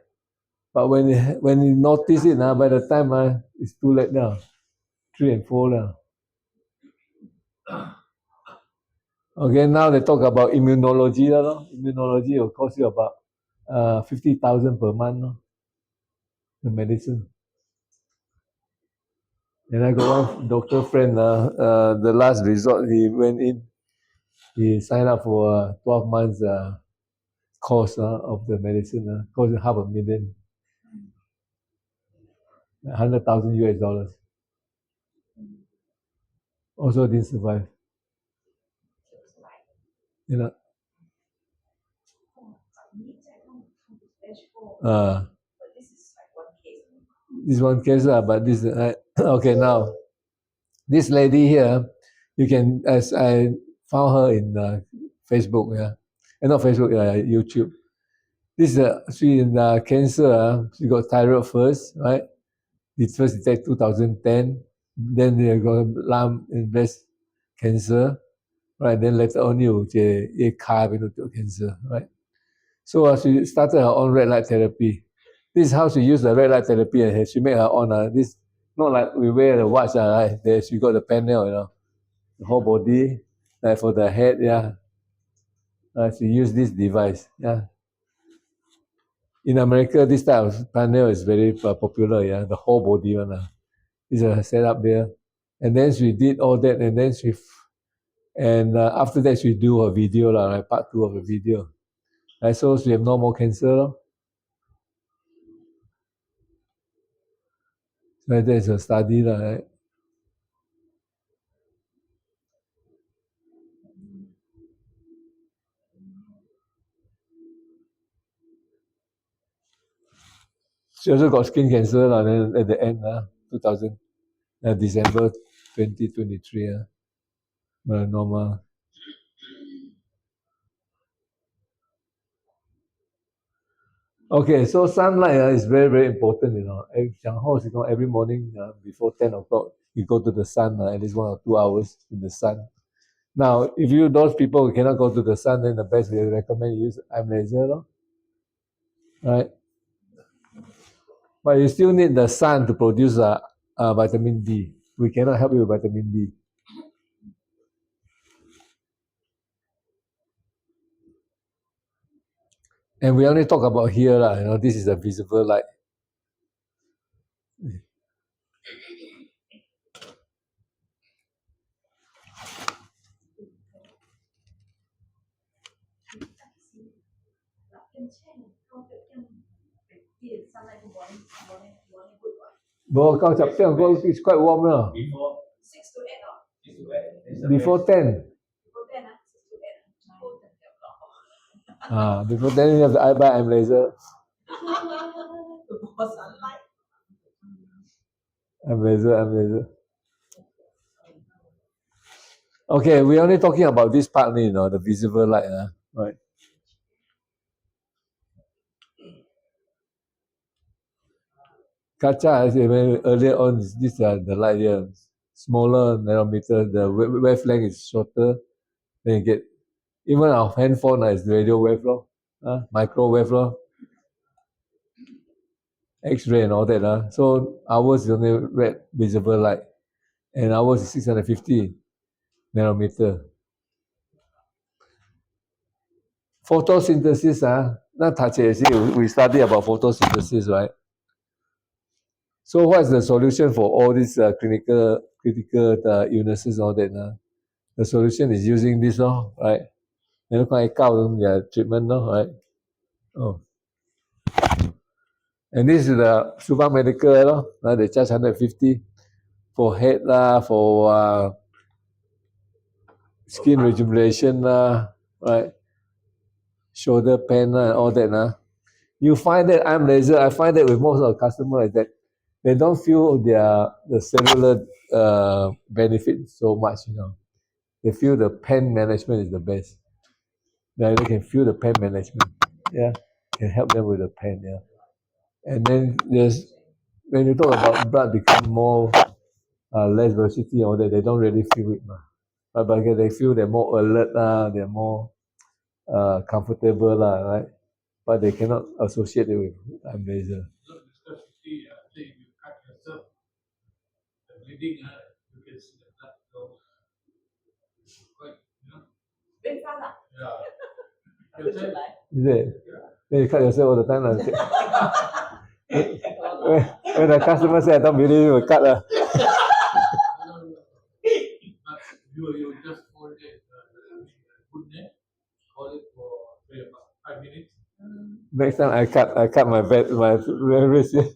[SPEAKER 1] But when you notice it by the time it's too late now. 3 and 4 now. Okay, now they talk about immunology. Immunology will cost you about 50,000 per month. The medicine. And I got one doctor friend, the last resort, he went in, he signed up for a 12 months course of the medicine, cost $500,000. 100,000 US dollars. Also didn't survive. You know. This one case, but this okay now. This lady here, you can, as I found her in Facebook, not Facebook, YouTube. This she in cancer. She got thyroid first, right? It first detected 2010. Then they got lung and breast cancer, right? Then later on you cancer, right? So she started her own red light therapy. This is how she used the red light therapy, and she made her own. This not like we wear the watch, right? There she got the panel, you know, the whole body, like for the head, she used this device, In America, this type of panel is very popular, the whole body one. Is a setup there, and then she did all that, and then after that she do a video like part 2 of the video. Right, so she have no more cancer. So that is a study, right? She also got skin cancer then at the end, 2000 December 2023, melanoma. Okay, so sunlight is very, very important, you know. Every morning before 10 o'clock, you go to the sun at least 1 or 2 hours in the sun. Now, if those people who cannot go to the sun, then the best we recommend you use eye laser, right? But you still need the sun to produce vitamin D. We cannot help you with vitamin D. And we only talk about here, this is a visible light. Well, it's quite warm now.
[SPEAKER 2] 6 to 8
[SPEAKER 1] Before 10. Before 10 you have to buy eye laser. Eye laser. Okay, we're only talking about this part, the visible light, right? Kacha, as earlier on, this the light here, smaller nanometer, the wavelength is shorter. Then you get, even our handphone is radio wave, microwave, X-ray and all that. So ours is only red visible light, and ours is 650 nanometer. Photosynthesis, not touch it. See, we study about photosynthesis, right? So what is the solution for all these critical illnesses, all that? The solution is using this, right? Nếu có ai cao treatment, right? Oh. And this is the Subang Medical, they charge 150 for head, for skin rejuvenation, right? Shoulder pain, all that. You find that I'm laser, I find that with most of the customers that they don't feel the cellular benefit so much, They feel the pain management is the best. They can feel the pain management. Yeah. Can help them with the pain, yeah. And then there's when you talk about blood become more less velocity or that, they don't really feel it. But they feel they're more alert, they're more comfortable, right? But they cannot associate it with laser.
[SPEAKER 4] So because you see, if you cut yourself, the bleeding, you can see the blood flow. Quite,
[SPEAKER 2] Very fast.
[SPEAKER 4] yeah. You say,
[SPEAKER 1] Is it? Then you cut yourself all the time. When the customer say, I don't believe you, cut.
[SPEAKER 4] no. But you just hold it, good name, hold it for say about 5 minutes.
[SPEAKER 1] Next time I cut my wrist.
[SPEAKER 4] That's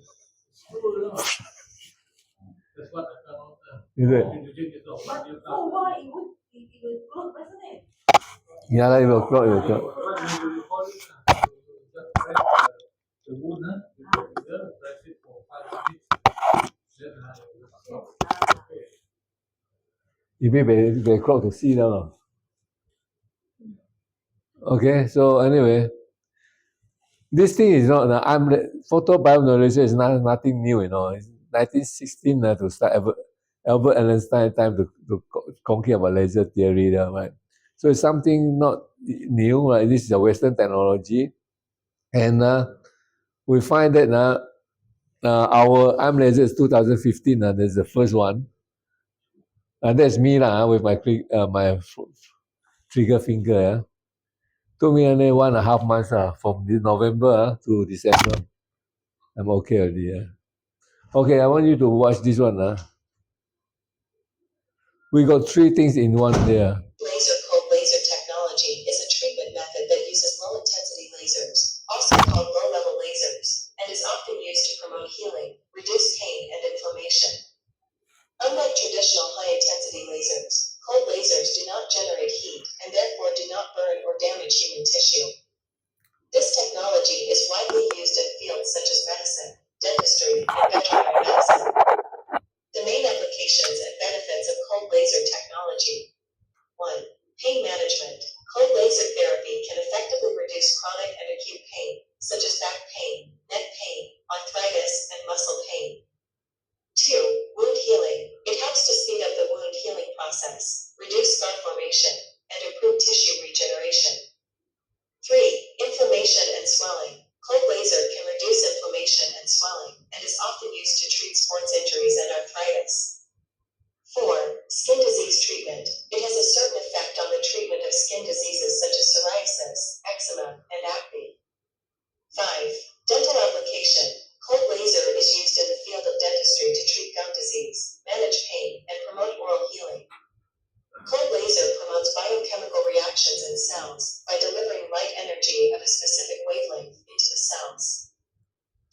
[SPEAKER 4] what I found out.
[SPEAKER 1] Is it?
[SPEAKER 2] But for why it would close, doesn't it?
[SPEAKER 1] Yeah, it will clot, it will clot.
[SPEAKER 4] When you hold it, you just press the wound, you press it for 5 minutes. Then you will stop.
[SPEAKER 1] You mean they clot to see now. Okay, so anyway, this thing is not, photobiomodulation is nothing new, It's 1916 to start Albert Einstein time to conquer about laser theory, right? So it's something not new, right? This is a Western technology. And we find that our arm laser is 2015, that's the first one. And that's me with my trigger finger. Took me only 1.5 months from November to December. I'm okay already. Okay, I want you to watch this one. We got 3 things in one there.
[SPEAKER 3] Laser cold laser technology is a treatment method that uses low intensity lasers, also called low level lasers, and is often used to promote healing, reduce pain and inflammation. Unlike traditional high intensity lasers, cold lasers do not generate heat and therefore do not burn or damage human tissue. This technology is widely used in fields such as medicine, dentistry, and veterinary medicine. The main applications and benefits of cold laser technology. 1. Pain management. Cold laser therapy can effectively reduce chronic and acute pain, such as back pain, neck pain, arthritis, and muscle pain. 2. Wound healing. It helps to speed up the wound healing process, reduce scar formation, and improve tissue regeneration. 3. Inflammation and swelling. Cold laser can reduce inflammation and swelling, and is often used to treat sports injuries and arthritis. 4. Skin disease treatment. It has a certain effect on the treatment of skin diseases such as psoriasis, eczema, and acne. 5. Dental application. Cold laser is used in the field of dentistry to treat gum disease, manage pain, and promote oral healing. Cold laser promotes biochemical reactions in cells by delivering light energy of a specific wavelength into the cells.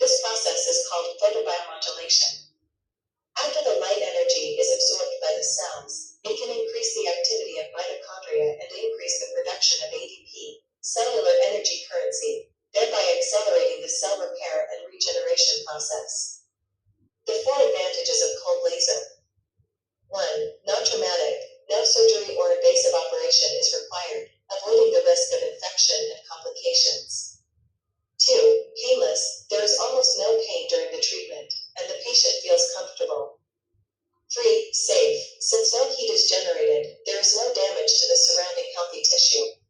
[SPEAKER 3] This process is called photobiomodulation. After the light energy is absorbed by the cells, it can increase the activity of mitochondria and increase the production of ADP, cellular energy currency, thereby accelerating the cell repair and regeneration process. The 4 advantages of cold laser. 1. Non-traumatic. No surgery or invasive operation is required, avoiding the risk of infection and complications. 2. Painless. There is almost no pain during the treatment, and the patient feels comfortable. 3. Safe. Since no heat is generated, there is no damage to the surrounding healthy tissue.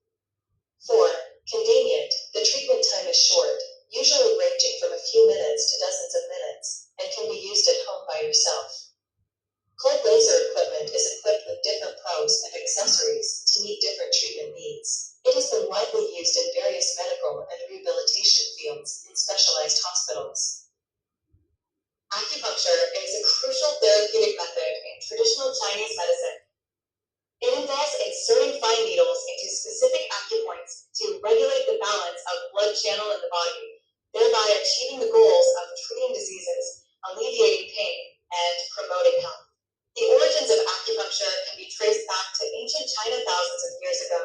[SPEAKER 3] 4. Convenient. The treatment time is short, usually ranging from a few minutes to dozens of minutes, and can be used at home by yourself. Cold laser equipment is equipped with different probes and accessories to meet different treatment needs. It has been widely used in various medical and rehabilitation
[SPEAKER 5] Chinese medicine. It involves inserting fine needles into specific acupoints to regulate the balance of blood channel in the body, thereby achieving the goals of treating diseases, alleviating pain, and promoting health. The origins of acupuncture can be traced back to ancient China thousands of years ago,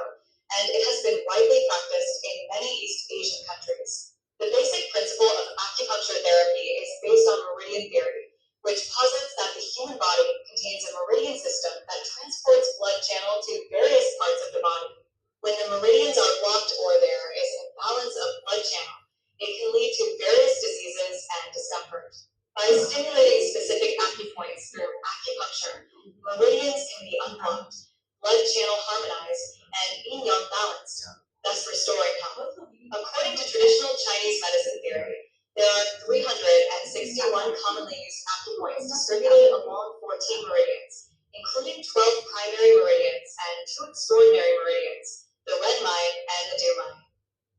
[SPEAKER 5] and it has been widely practiced in many East Asian countries. The basic principle of acupuncture therapy is based on meridian theory, which posits that the human body contains a meridian system that transports blood channel to various parts of the body. When the meridians are blocked or there is an imbalance of blood channel, it can lead to various diseases and discomfort. By stimulating specific acupoints through acupuncture, meridians can be unblocked, blood channel harmonized, and yin-yang balanced, thus restoring health. According to traditional Chinese medicine theory, there are 361 commonly used acupoints distributed along 14 meridians, including 12 primary meridians and 2 extraordinary meridians, the ren line and the du line.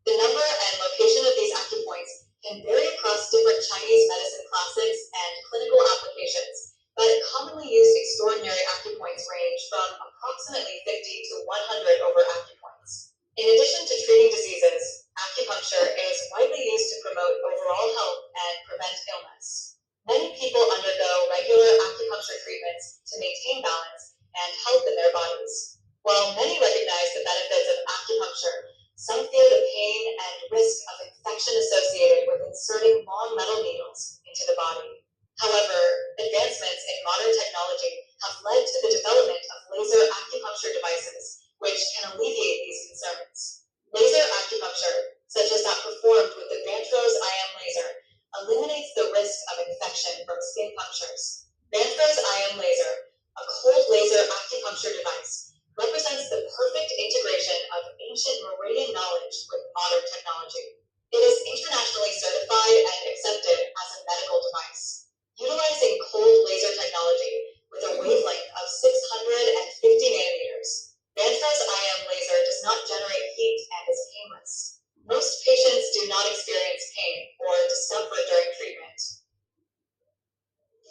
[SPEAKER 5] The number and location of these acupoints can vary across different Chinese medicine classics and clinical applications, but commonly used extraordinary acupoints range from approximately 50 to 100 over acupoints. In addition to treating diseases, acupuncture is widely used to promote overall health and prevent illness. Many people undergo regular acupuncture treatments to maintain balance and health in their bodies. While many recognize the benefits of acupuncture, some fear the pain and risk of infection associated with inserting long metal needles into the body. However, advancements in modern technology have led to the development of laser acupuncture devices, which can alleviate these concerns. Laser acupuncture, such as that performed with the Vantros IM laser, eliminates the risk of infection from skin punctures. Vantros IM laser, a cold laser acupuncture device, represents the perfect integration of ancient meridian knowledge with modern technology. It is internationally certified and accepted as a medical device. Utilizing cold laser technology with a wavelength of 650 nanometers, Vantros IM laser does not generate heat and is painless. Most patients do not experience pain or discomfort during treatment.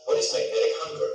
[SPEAKER 3] What is magnetic hunger?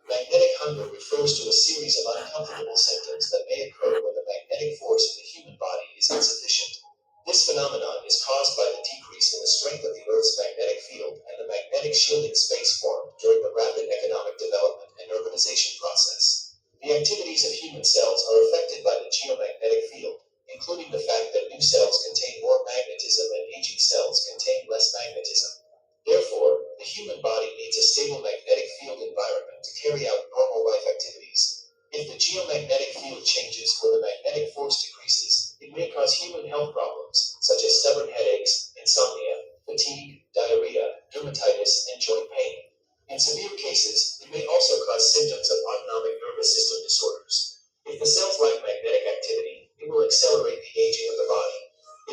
[SPEAKER 3] Magnetic hunger refers to a series of uncomfortable symptoms that may occur when the magnetic force in the human body is insufficient. This phenomenon is caused by the decrease in the strength of the Earth's magnetic field and the magnetic shielding space formed during the rapid economic development and urbanization process. The activities of human cells are affected by the geomagnetic field, including the fact that new cells contain more magnetism and aging cells contain less magnetism. Therefore, the human body needs a stable magnetic field environment to carry out normal life activities. If the geomagnetic field changes or the magnetic force decreases, it may cause human health problems, such as stubborn headaches, insomnia, fatigue, diarrhea, dermatitis, and joint pain. In severe cases, it may also cause symptoms of autonomic nervous system disorders. If the cells lack magnetic activity, it will accelerate the aging of the body.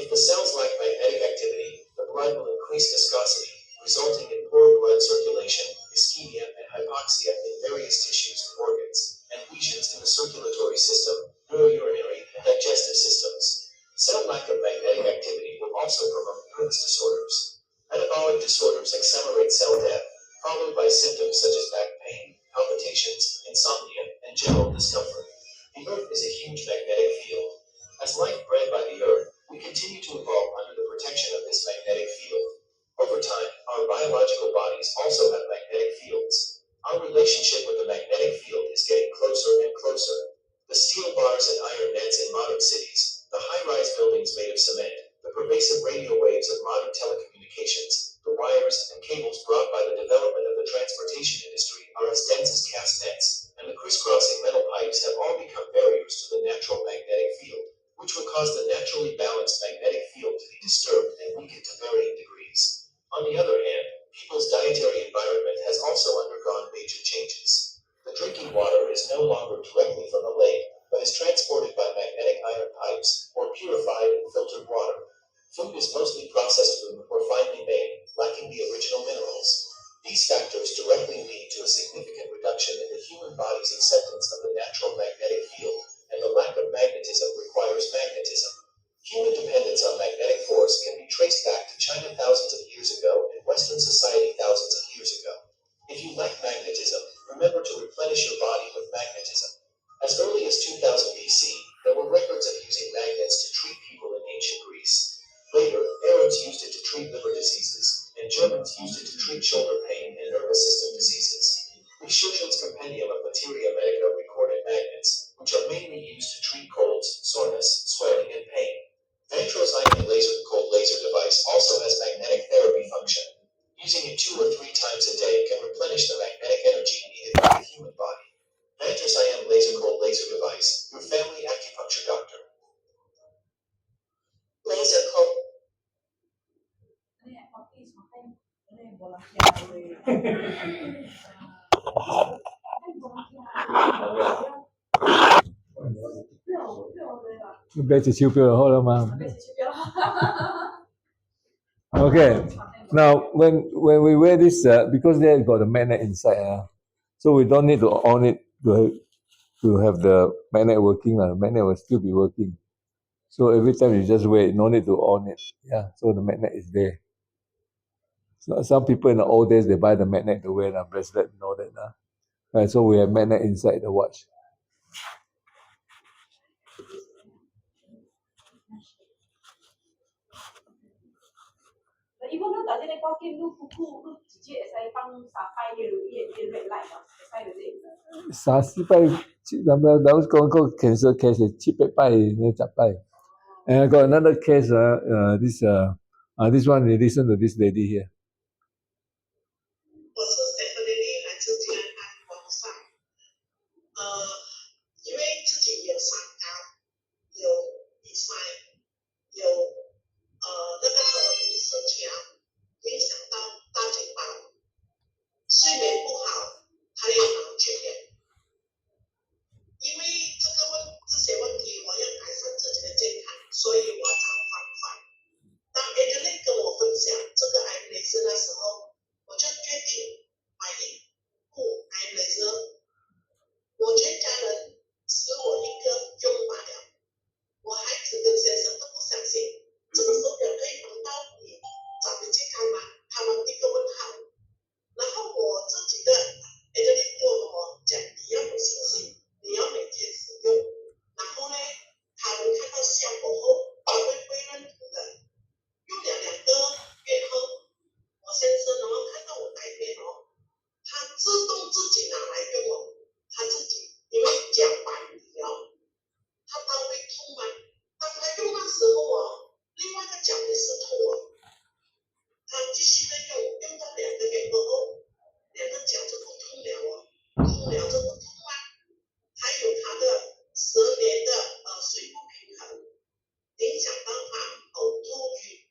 [SPEAKER 3] If the cells lack magnetic activity, the blood will increase viscosity, resulting in poor blood circulation, ischemia, and hypoxia in various tissues and organs, and lesions in the circulatory system, neurourinary, and digestive systems. Cell lack of magnetic activity will also promote nervous disorders. Metabolic disorders accelerate cell death, followed by symptoms such as back pain, palpitations, insomnia, and general discomfort. The Earth is a huge magnetic field. As life bred by the Earth, we continue to evolve under the protection of this magnetic field. Over time, our biological bodies also have magnetic fields. Our relationship with the magnetic field is getting closer and closer. The steel bars and iron nets in modern cities, the high-rise buildings made of cement, the pervasive radio waves of modern telecommunications, the wires and cables brought by the development of the transportation industry are as dense as cast nets, and the crisscrossing metal pipes have all become barriers to the natural magnetic field, which would cause the naturally balanced magnetic field to be disturbed and weakened to varying degrees. On the other hand, people's dietary environment has also undergone major changes. The drinking water is no longer directly from the lake, but is transported by magnetic iron pipes or purified and filtered water. Food is mostly processed food or finely made, lacking the original minerals. These factors directly lead to a significant reduction in the human body's acceptance of the natural magnetic field, and the lack of magnetism requires magnetism. Human dependence on magnetic force can be traced back to China thousands of years ago and Western society thousands of years ago. If you lack magnetism, remember to replenish your body with magnetism. Medica recorded magnets, which are mainly used to treat colds, soreness, swelling, and pain. Vantros ion cold laser device also has magnetic therapy function. Using it 2 or 3 times a day can replenish the magnetic energy needed by the human body. Vantros ion cold laser device, your family acupuncture doctor.
[SPEAKER 5] Laser cold.
[SPEAKER 2] Ini aktivis makanya ini bola kiai.
[SPEAKER 1] Bây giờ chiếu biểu thôi đâu mà. Okay. Now, when we wear this, because they got a magnet inside, so we don't need to on it to have the magnet working. The magnet will still be working. So every time you just wear it, no need to on it. Yeah, so the magnet is there. So some people in the old days, they buy the magnet to wear the bracelet and all that. Right, so we have magnet inside the watch.
[SPEAKER 2] Even though 大家咧挂件路裤直接会使放3摆嘅嘢red light 嘛，会使就
[SPEAKER 1] 30擺，เรา講 cancer case 700擺，10擺。And I got another case. This one. You listen to this lady here.
[SPEAKER 6] 我是 Stephanie 来自吉安安网上，因为自己有三高，有比赛，有那个荷尔蒙失调，影响到大腿包，睡眠不好，还有脑缺血。因为这些问题，我要改善自己的健康，所以我找方法。当 Adeline 跟我分享这个癌雷斯的时候，我就决定买一部癌雷斯。我全家人只我一个用罢了，我孩子跟先生都不相信这个手表可以帮到你找回健康吗？他们一个问号。然后我自己的 Adeline 跟我讲，你要有信心，你要每天使用。然后呢，他们看到效果后，他会认同的。用了2个月后，我先生看到我改变他自动自己拿来用他自己因为脚板底他当会痛吗？当他用的时候另外一个脚也是痛他继续的用到2个月过后，2个脚就不痛了痛了就不痛吗？还有他的10年的水不平衡，影响到他呕吐欲。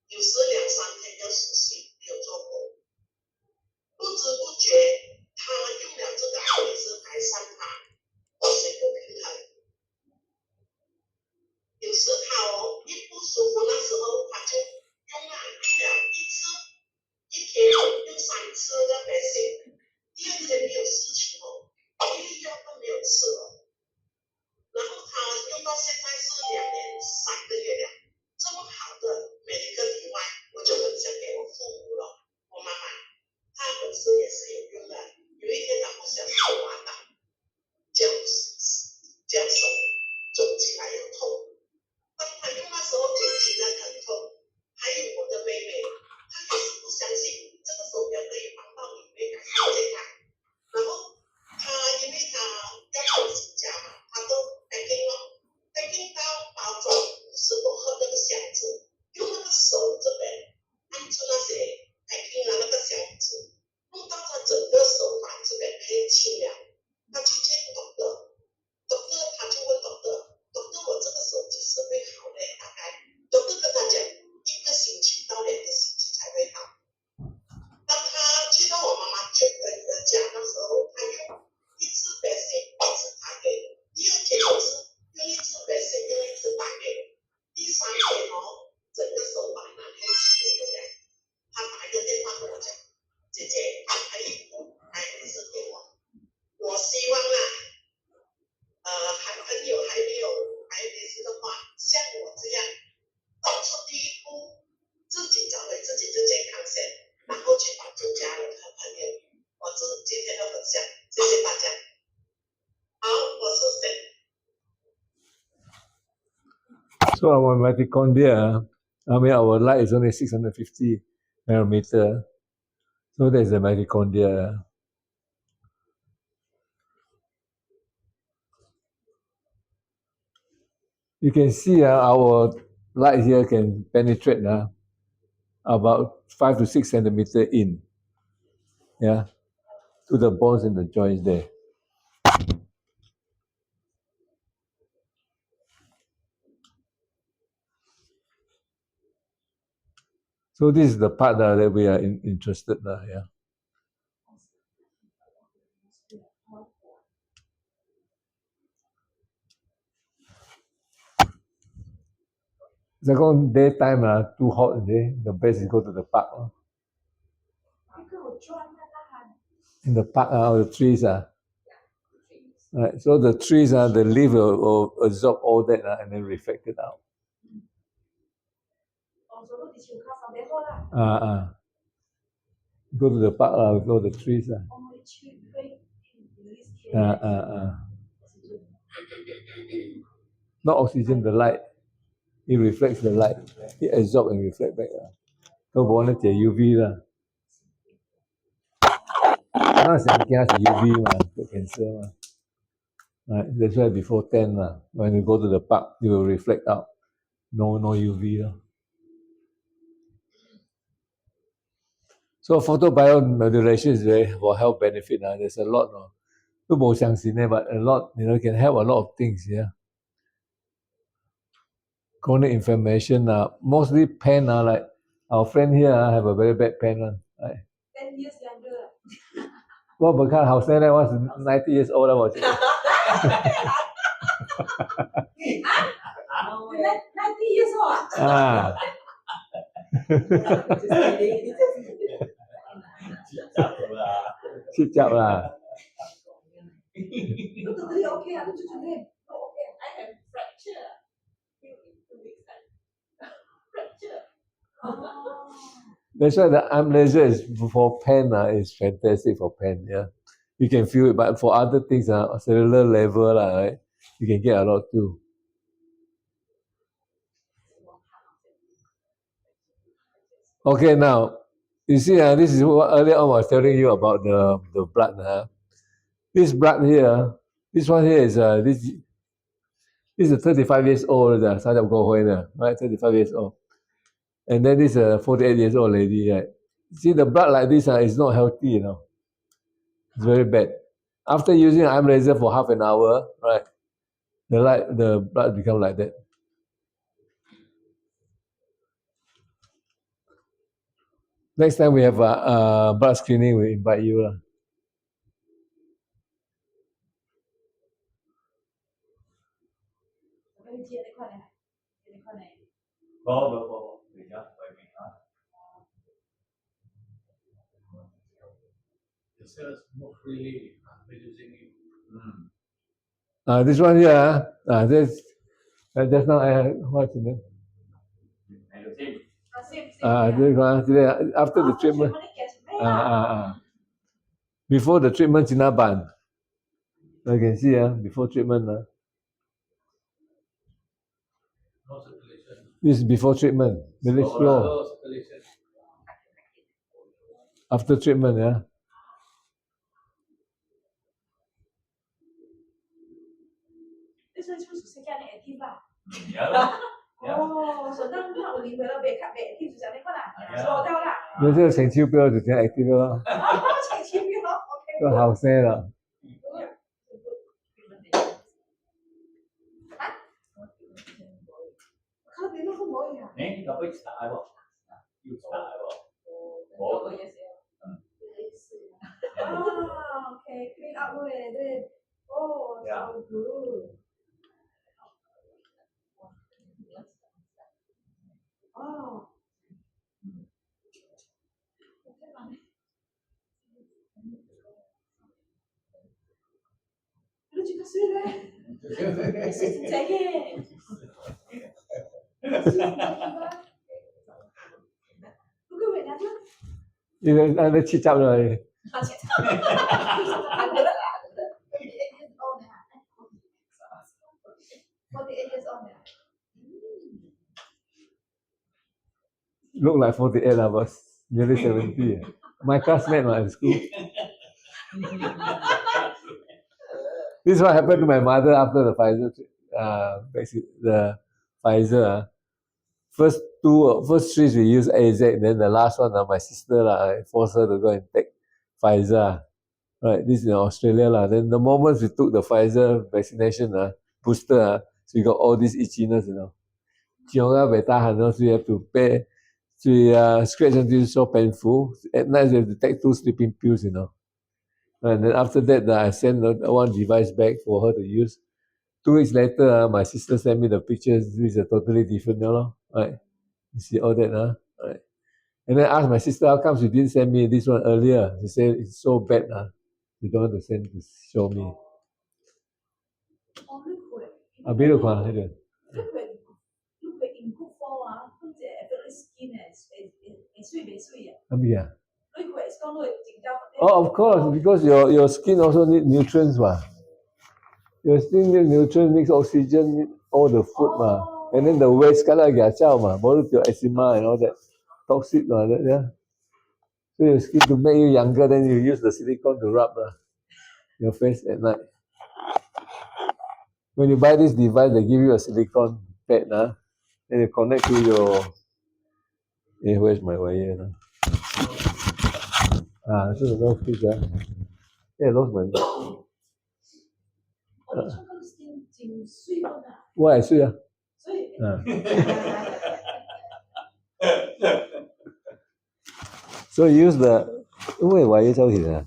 [SPEAKER 6] 有时2、3天要休息，没有做工，不知不觉他用了这个癌雷斯改善他水不平衡。有时他一不舒服那时候，他就用了一天用3次的白线，第2天没有事情一粒药都没有吃然后他用到现在是2年3个月了。这么好的每一个例外，我就分享给我父母了。我妈妈，她本身也是有用的。有一天她不小心滑倒，脚手肿起来又痛。当她用的时候减轻了疼痛。还有我的妹妹，她也是不相信这个手表可以帮到你妹改善健康。然后她因为她要做新家嘛，她都packing到包装50多盒那个箱子，用那个手这边按住那些 packing 的那个箱子，弄到他整个手把这边黑青了。他去见doctor，他就问doctor，我这个手几时会好呢？大概doctor跟他讲1个星期到2个星期才会好。当他去到我妈妈家那时候，他用1次白线1次打给，第2天用1次白线用1次打给，第3天整个手把拿黑青了。他打一个电话跟我讲，姐姐安排一部癌雷斯给我，我希望朋友还没有癌雷斯的话，像我这样走出第一步，自己找回自己的健康先，然后去帮助家人和朋友。我是今天的分享，谢谢大家。好，我是
[SPEAKER 1] So our mitochondria, our light is only 650 nanometer. So there's the mitochondria. You can see our light here can penetrate about 5 to 6 centimeter in, yeah, to the bones and the joints there. So this is the part that we are interested in, yeah. Second daytime too hot the best is go to the park.
[SPEAKER 2] 那个我专的啦，
[SPEAKER 1] In the park or the trees right. So the trees the leaf will absorb all that and then reflect it out.
[SPEAKER 2] 哦，走路的时候看上边好啦。
[SPEAKER 1] Go to the park go to the trees
[SPEAKER 2] 哦，去会
[SPEAKER 1] Not oxygen, the light. It reflects the light. It absorbs and reflects back. So 冇得借 UV 啦。那成驚是 UV 嘛，個 cancer 嘛。Right, that's why before 10 when you go to the park, it will reflect out. No UV 咯。So photobiomodulation is very for health benefit. There's a lot. 都冇相信呢 but a lot, can help a lot of things, yeah. Chronic inflammation, mostly pain, like our friend here have a very bad pain. Right?
[SPEAKER 2] 10 years younger.
[SPEAKER 1] 我冇看後生咧，我是90 years old 啦，我覺得。
[SPEAKER 2] 90 years old 啊？
[SPEAKER 1] 切集啦。
[SPEAKER 2] Lu totally okay lu cucu okay. I have fracture. Fracture.
[SPEAKER 1] That's why the arm laser is for pain is fantastic for pain, yeah. You can feel it, but for other things cellular level right, you can get a lot too. Okay, now you see this is what earlier on I was telling you about the blood. This blood here, this one here is this is a 35 years old right? 35 years old. And then this 48 years old lady, right? See the blood like this is not healthy, It's very bad. After using an arm laser for half an hour, right? The blood become like that. Next time we have a blood screening, we invite you.
[SPEAKER 4] The cells move freely by using it.
[SPEAKER 1] This one here, this just now what's the name? This one, after the treatment. Before the treatment, Jinaban. You can see before treatment.
[SPEAKER 4] No circulation.
[SPEAKER 1] This is before treatment. Very slow.
[SPEAKER 4] Slow circulation.
[SPEAKER 1] After treatment, yeah.
[SPEAKER 2] This one supposed to say kan active lah.
[SPEAKER 7] Yeah.
[SPEAKER 2] Oh, so now only when we cut back active 就讲那个啦，slow down 啦。
[SPEAKER 1] 你這個成超標就整 active 咯，
[SPEAKER 2] 成千秒咯，OK。
[SPEAKER 1] 都後生啦。
[SPEAKER 2] 佢哋都冇呀。
[SPEAKER 7] 你又可以打喎，要打喎。
[SPEAKER 2] 我也是。Ah, okay, clean up then. Oh, so good. Oh. Lu juga sudah. Jangan. Bukan wait aja.
[SPEAKER 1] 呢個啱啱切執啦。
[SPEAKER 2] 好，切掉。ada lah, ada. 48 years old dah. 48 years old dah.
[SPEAKER 1] Look like 48 but nearly 70. My classmate at school. This is what happened to my mother after the Pfizer the Pfizer. First three we use AZ, then the last one my sister I forced her to go and take Pfizer. Right, this is in Australia Then the moment we took the Pfizer vaccination booster so we got all this itchiness, so we have to pay. Scratch until it's so painful. At night we have to take 2 sleeping pills, And then after that, I sent one device back for her to use. 2 weeks later, my sister sent me the pictures. This is a totally different, right? You see all that, right? And then I asked my sister, how come she didn't send me this one earlier? She said it's so bad, you don't want to send to show me.
[SPEAKER 2] Oh, look where.
[SPEAKER 1] 邊度講喺度？
[SPEAKER 2] Look where in good form 跟住 every skin 水未水啊？
[SPEAKER 1] 邊啊？
[SPEAKER 2] Look where it's gone整到。
[SPEAKER 1] Oh, of course, because your skin also need nutrients, Your skin need nutrients, needs oxygen, need all the food, And then the waste kala giachao, more your eczema and all that toxic, yeah. So your skin to make you younger, then you use the silicone to rub your face at night. When you buy this device, they give you a silicone pad, then you connect to your. Where's my wire? So the lost piece, I lost my.
[SPEAKER 2] 我哋出嗰個 skin 整水嗰啊，
[SPEAKER 1] 我係水
[SPEAKER 2] 所以。
[SPEAKER 1] So you use the 因為wire抽起來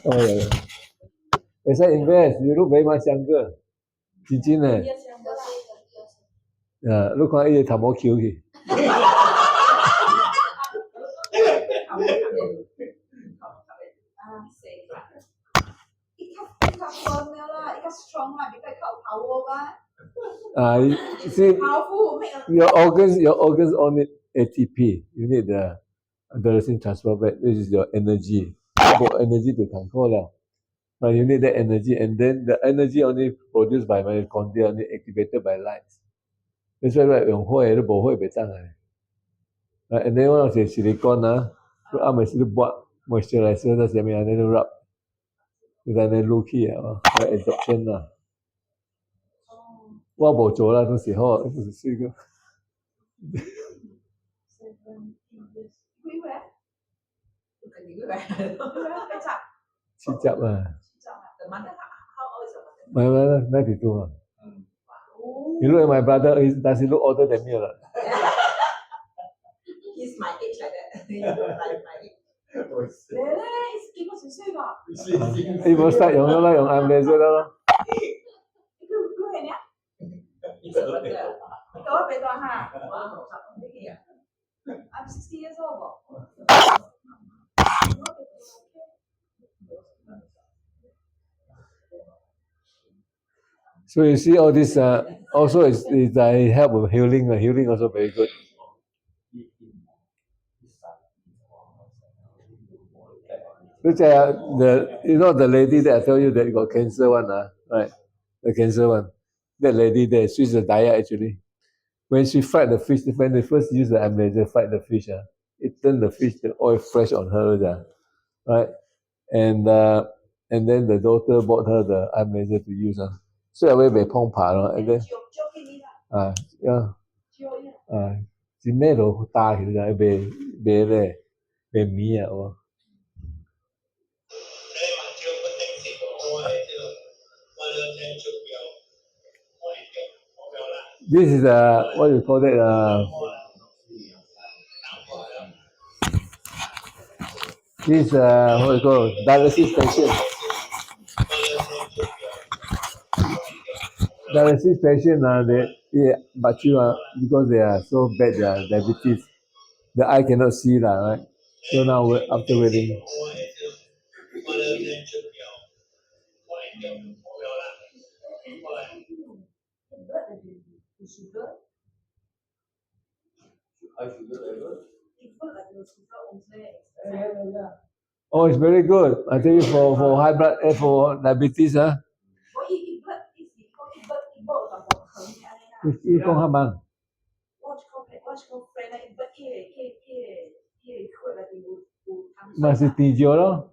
[SPEAKER 1] Oh yeah. As I invest, you look very much younger. 真的。你看伊個頭毛翹去。
[SPEAKER 2] Strong because power
[SPEAKER 1] see,
[SPEAKER 2] powerful.
[SPEAKER 1] your organs all need ATP. You need the adenosine transfer, which is your energy. For energy to control But you need that energy, and then the energy only produced by mitochondria, only activated by lights. That's why用火都冇火袂當And then one of the silicone mesti buat moisturizer 那些咩啊，那rub， 在那撸起absorption 我冇做啦，到時候就是試過。七集My brother 92 You look at my brother, does he look older than me or not?
[SPEAKER 2] He's my age like that. He look like my age. Skin 幾歲㗎？
[SPEAKER 1] 你冇曬用咗啦，用暗laser咯。
[SPEAKER 2] Look at that. Ikaw beto ha. I'm 60 years old.
[SPEAKER 1] So you see all this also is help with healing. Healing also very good. Look at the lady that I tell you that got cancer one, right? The cancer one. That lady there, she's a diet actually. When she fried the fish, when they first use the laser fried the fish, it turned the fish the oil fresh on her, right? And then the daughter bought her the laser to use. So I went to Pong Pa, and then she made a dark be me. This is what you call that? This what you call dialysis patient. Dialysis patient but because they are so bad, they are diabetes. The eye cannot see right? So now after waiting. Oh, it's very good. I tell you for high blood for diabetes It's không hả bạn? Mà sự tì chiều đó.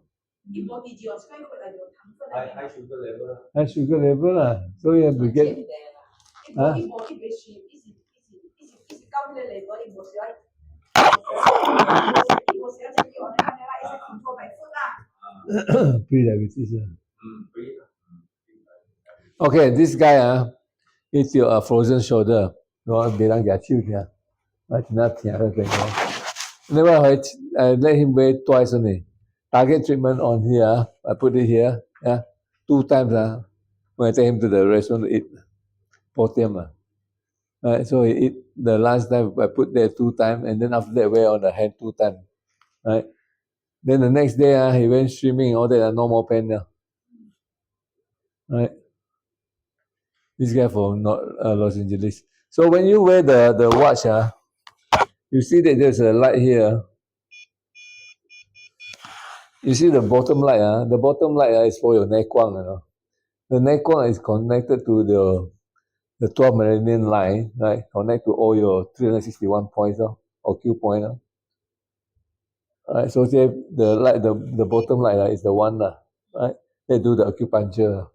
[SPEAKER 2] 啲玻璃就所以佢嚟到糖分
[SPEAKER 7] high sugar level 啦。
[SPEAKER 1] High sugar level lah. So you have to get
[SPEAKER 2] 一冇一杯水，一高嘅 level， 一冇時候，一冇時候就叫我哋啦，一隻 control my food 啦。
[SPEAKER 1] pre-diabetes.
[SPEAKER 7] Breathe.
[SPEAKER 1] Okay, this guy eat your frozen shoulder. Nó để đang giả chiêu kìa. Nó chỉ là thèm cái gì đó. Never let him weigh twice only. Target treatment on here. I put it here. Yeah, 2 times. When I take him to the restaurant to eat. Potium. Right, so he eat the last time I put there 2 times, and then after that weigh on the hand 2 times. Right. Then the next day he went swimming. All that no more pain now. Right. This guy from Los Angeles. So when you wear the watch, you see that there's a light here. You see the bottom light, the bottom light is for your neck quang. The neck quang is connected to the 12 meridian line, right? Connect to all your 361 points or Q point. Right, so the light, the bottom light is the one, right? They do the acupuncture.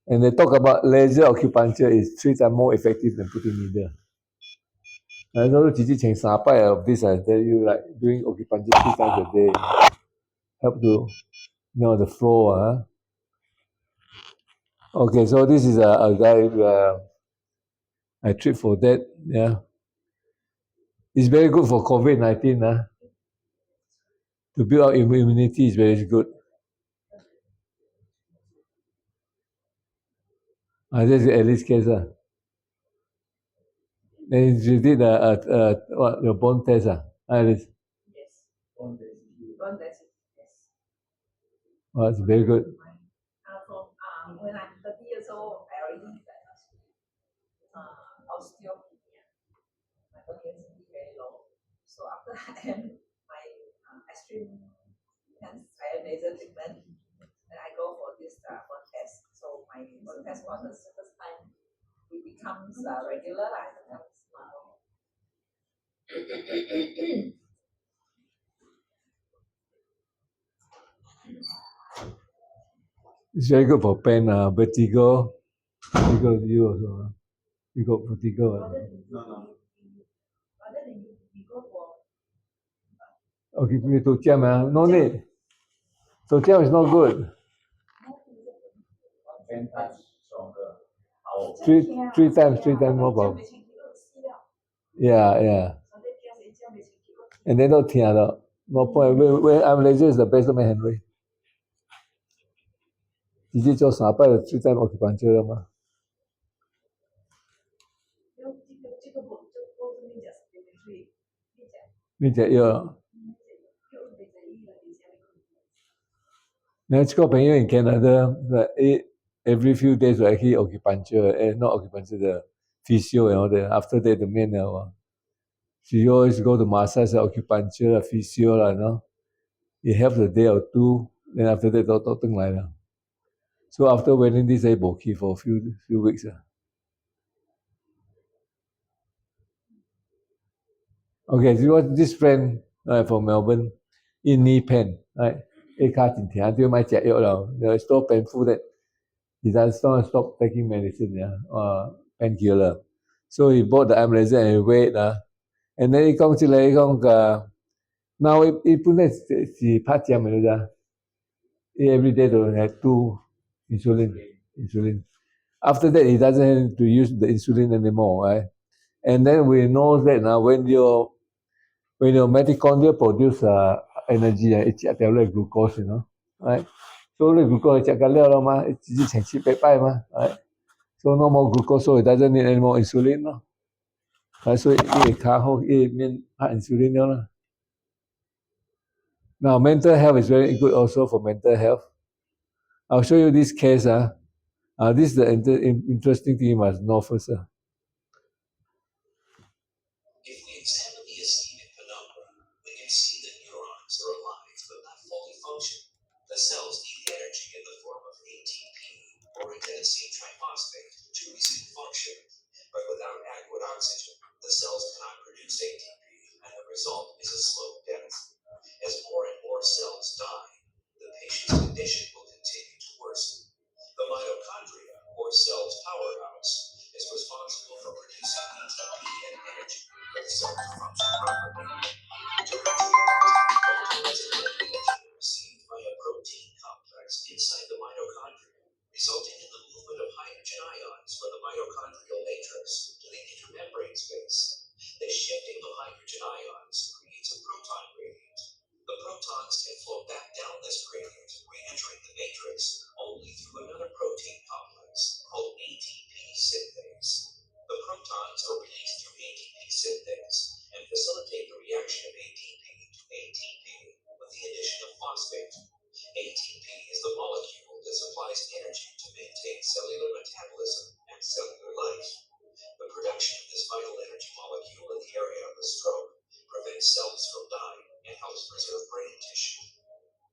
[SPEAKER 1] And they talk about laser acupuncture is 3 times more effective than putting needle. I know Gigi Cheng Sapai of this, I tell you, like doing acupuncture 3 times a day. Help to know the flow. Okay, so this is a guy I treat for that. Yeah. It's very good for COVID-19. To build up immunity is very good. This is Alice's case. Then you did what, your bone test, Alice?
[SPEAKER 2] Yes. Bone test. Yes.
[SPEAKER 1] Oh, it's very good.
[SPEAKER 2] From when I'm 30 years old, I already diagnosed osteopenia. My bone density very low. So after my extreme higher laser treatment, then I go for this bone test. So my bone test was the first time it becomes regular. It becomes normal.
[SPEAKER 1] It's very good for pain, vertigo. You also. You got vertigo.
[SPEAKER 7] No.
[SPEAKER 2] Rather than you go for
[SPEAKER 1] Okay, to jam, no need. So jam is not good.
[SPEAKER 7] 10 times stronger. Power.
[SPEAKER 1] Three times more power. Yeah. And then no point. When I'm laser is the best man Henry. 直接做3拜的3 times acupuncture 了吗？你只要。那这个朋友 in Canada, like every few days will actually acupuncture, not acupuncture, the physio and all that. After that, the man she always go to massage, acupuncture, physio, It helps a day or 2, then after that, don't like that. So after wearing this, I bokeh for a few weeks. Okay, so this friend from Melbourne, in knee pain, right? 卡很疼，就买解药了。It's so painful that he doesn't stop taking medicine, painkiller. So he bought the arm laser and he weighed, and then he 講出嚟講now he 本來是怕針嘅咋，every day to have 2 insulin. After that, he doesn't have to use the insulin anymore, right? And then we know that when your mitochondria produce energy, it's a glucose, right? So the glucose is right? So no more glucose, so it doesn't need any more insulin. Right? So it mean insulin. Now mental health is very good also for mental health. I'll show you this case. This is the interesting thing you must know first.
[SPEAKER 3] If we examine the ischemic penumbra, we can see that neurons are alive but not fully function. The cells need energy in the form of ATP, or adenosine triphosphate, to resume function. But without adequate oxygen, the cells cannot produce ATP, and the result is a slow death. As more and more cells die, the patient's condition will continue to worsen. The mitochondria, or cell's powerhouse, is responsible for producing ATP and energy for the cell to function properly. During treatment, photons emit energy received by a protein complex inside the mitochondria, resulting in the movement of hydrogen ions from the mitochondrial matrix to the intermembrane space. The shifting of hydrogen ions creates a proton gradient. The protons can flow back down this gradient, re-entering the matrix only through another protein complex called ATP synthase. The protons are released through ATP synthase and facilitate the reaction of ATP to ATP with the addition of phosphate. ATP is the molecule that supplies energy to maintain cellular metabolism and cellular life. The production of this vital energy molecule in the area of a stroke prevents cells from dying and helps preserve brain tissue.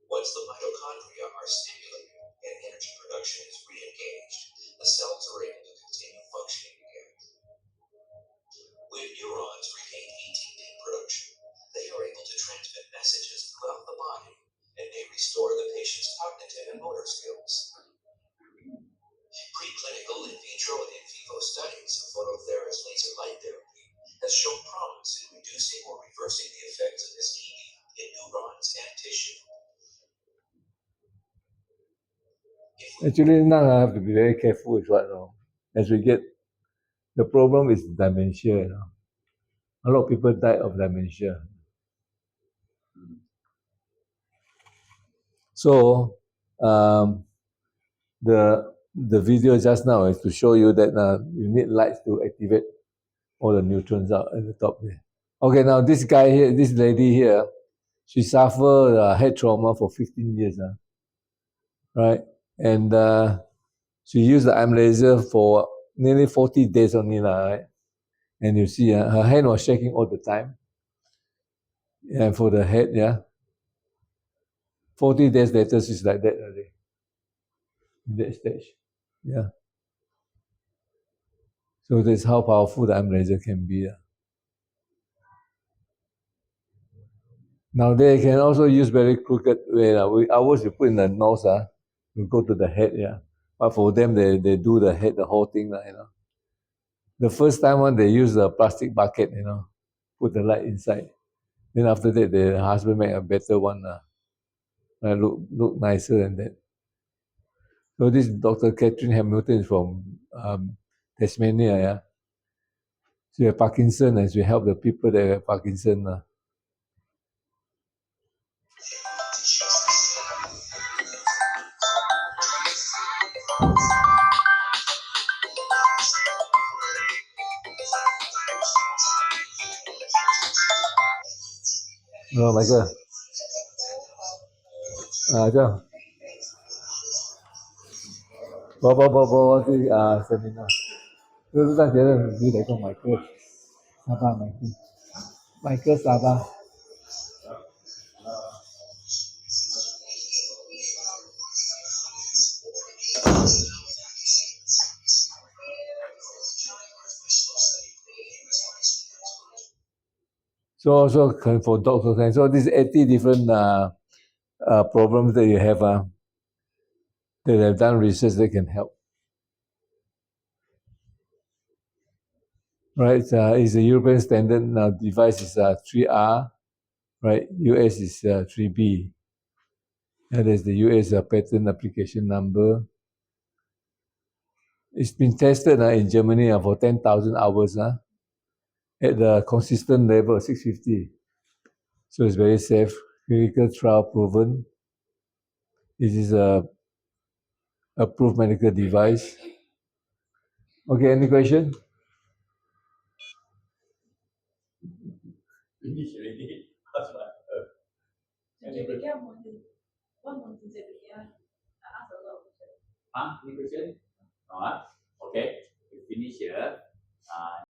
[SPEAKER 3] Once the mitochondria are stimulated and energy production is re-engaged, the cells are able to continue functioning again. When neurons regain ATP production, they are able to transmit messages throughout the body and may restore the patient's cognitive and motor skills. Preclinical in vitro and in vivo studies of phototherapy laser light therapy has shown promise in reducing or reversing the effects of ischemia in neurons and tissue.
[SPEAKER 1] Actually, now I have to be very careful with what, as we get, the problem is dementia. A lot of people die of dementia. So, the video just now is to show you that you need lights to activate all the neutrons out at the top there. Okay, now this guy here, this lady here, she suffered head trauma for 15 years, right? And she used the arm laser for nearly 40 days only, right? And you see, her hand was shaking all the time. And for the head, 40 days later, she's like that already. In that stage, yeah. So that's how powerful the arm laser can be. Now they can also use very crooked way. Ours you put in the nose, you go to the head, But for them, they do the head, the whole thing, The first time when they use a plastic bucket, put the light inside. Then after that, the husband make a better one, look nicer than that. So this Dr. Catherine Hamilton is from Tasmania, She has Parkinson and she help the people that have Parkinson. Michael. 这样。不，这seminar。就是在觉得你得跟Michael，沙巴Michael沙巴。So for doctors, so these 80 different problems that you have, that have done research that can help. Right, it's a European standard now. Device is 3R, right? US is 3B. And there's the US patent application number. It's been tested in Germany for 10,000 hours at the consistent level of 650. So it's very safe, clinical trial proven. It is a approved medical device. Okay, any question?
[SPEAKER 7] Finish already. Any question? No, okay, we finish here.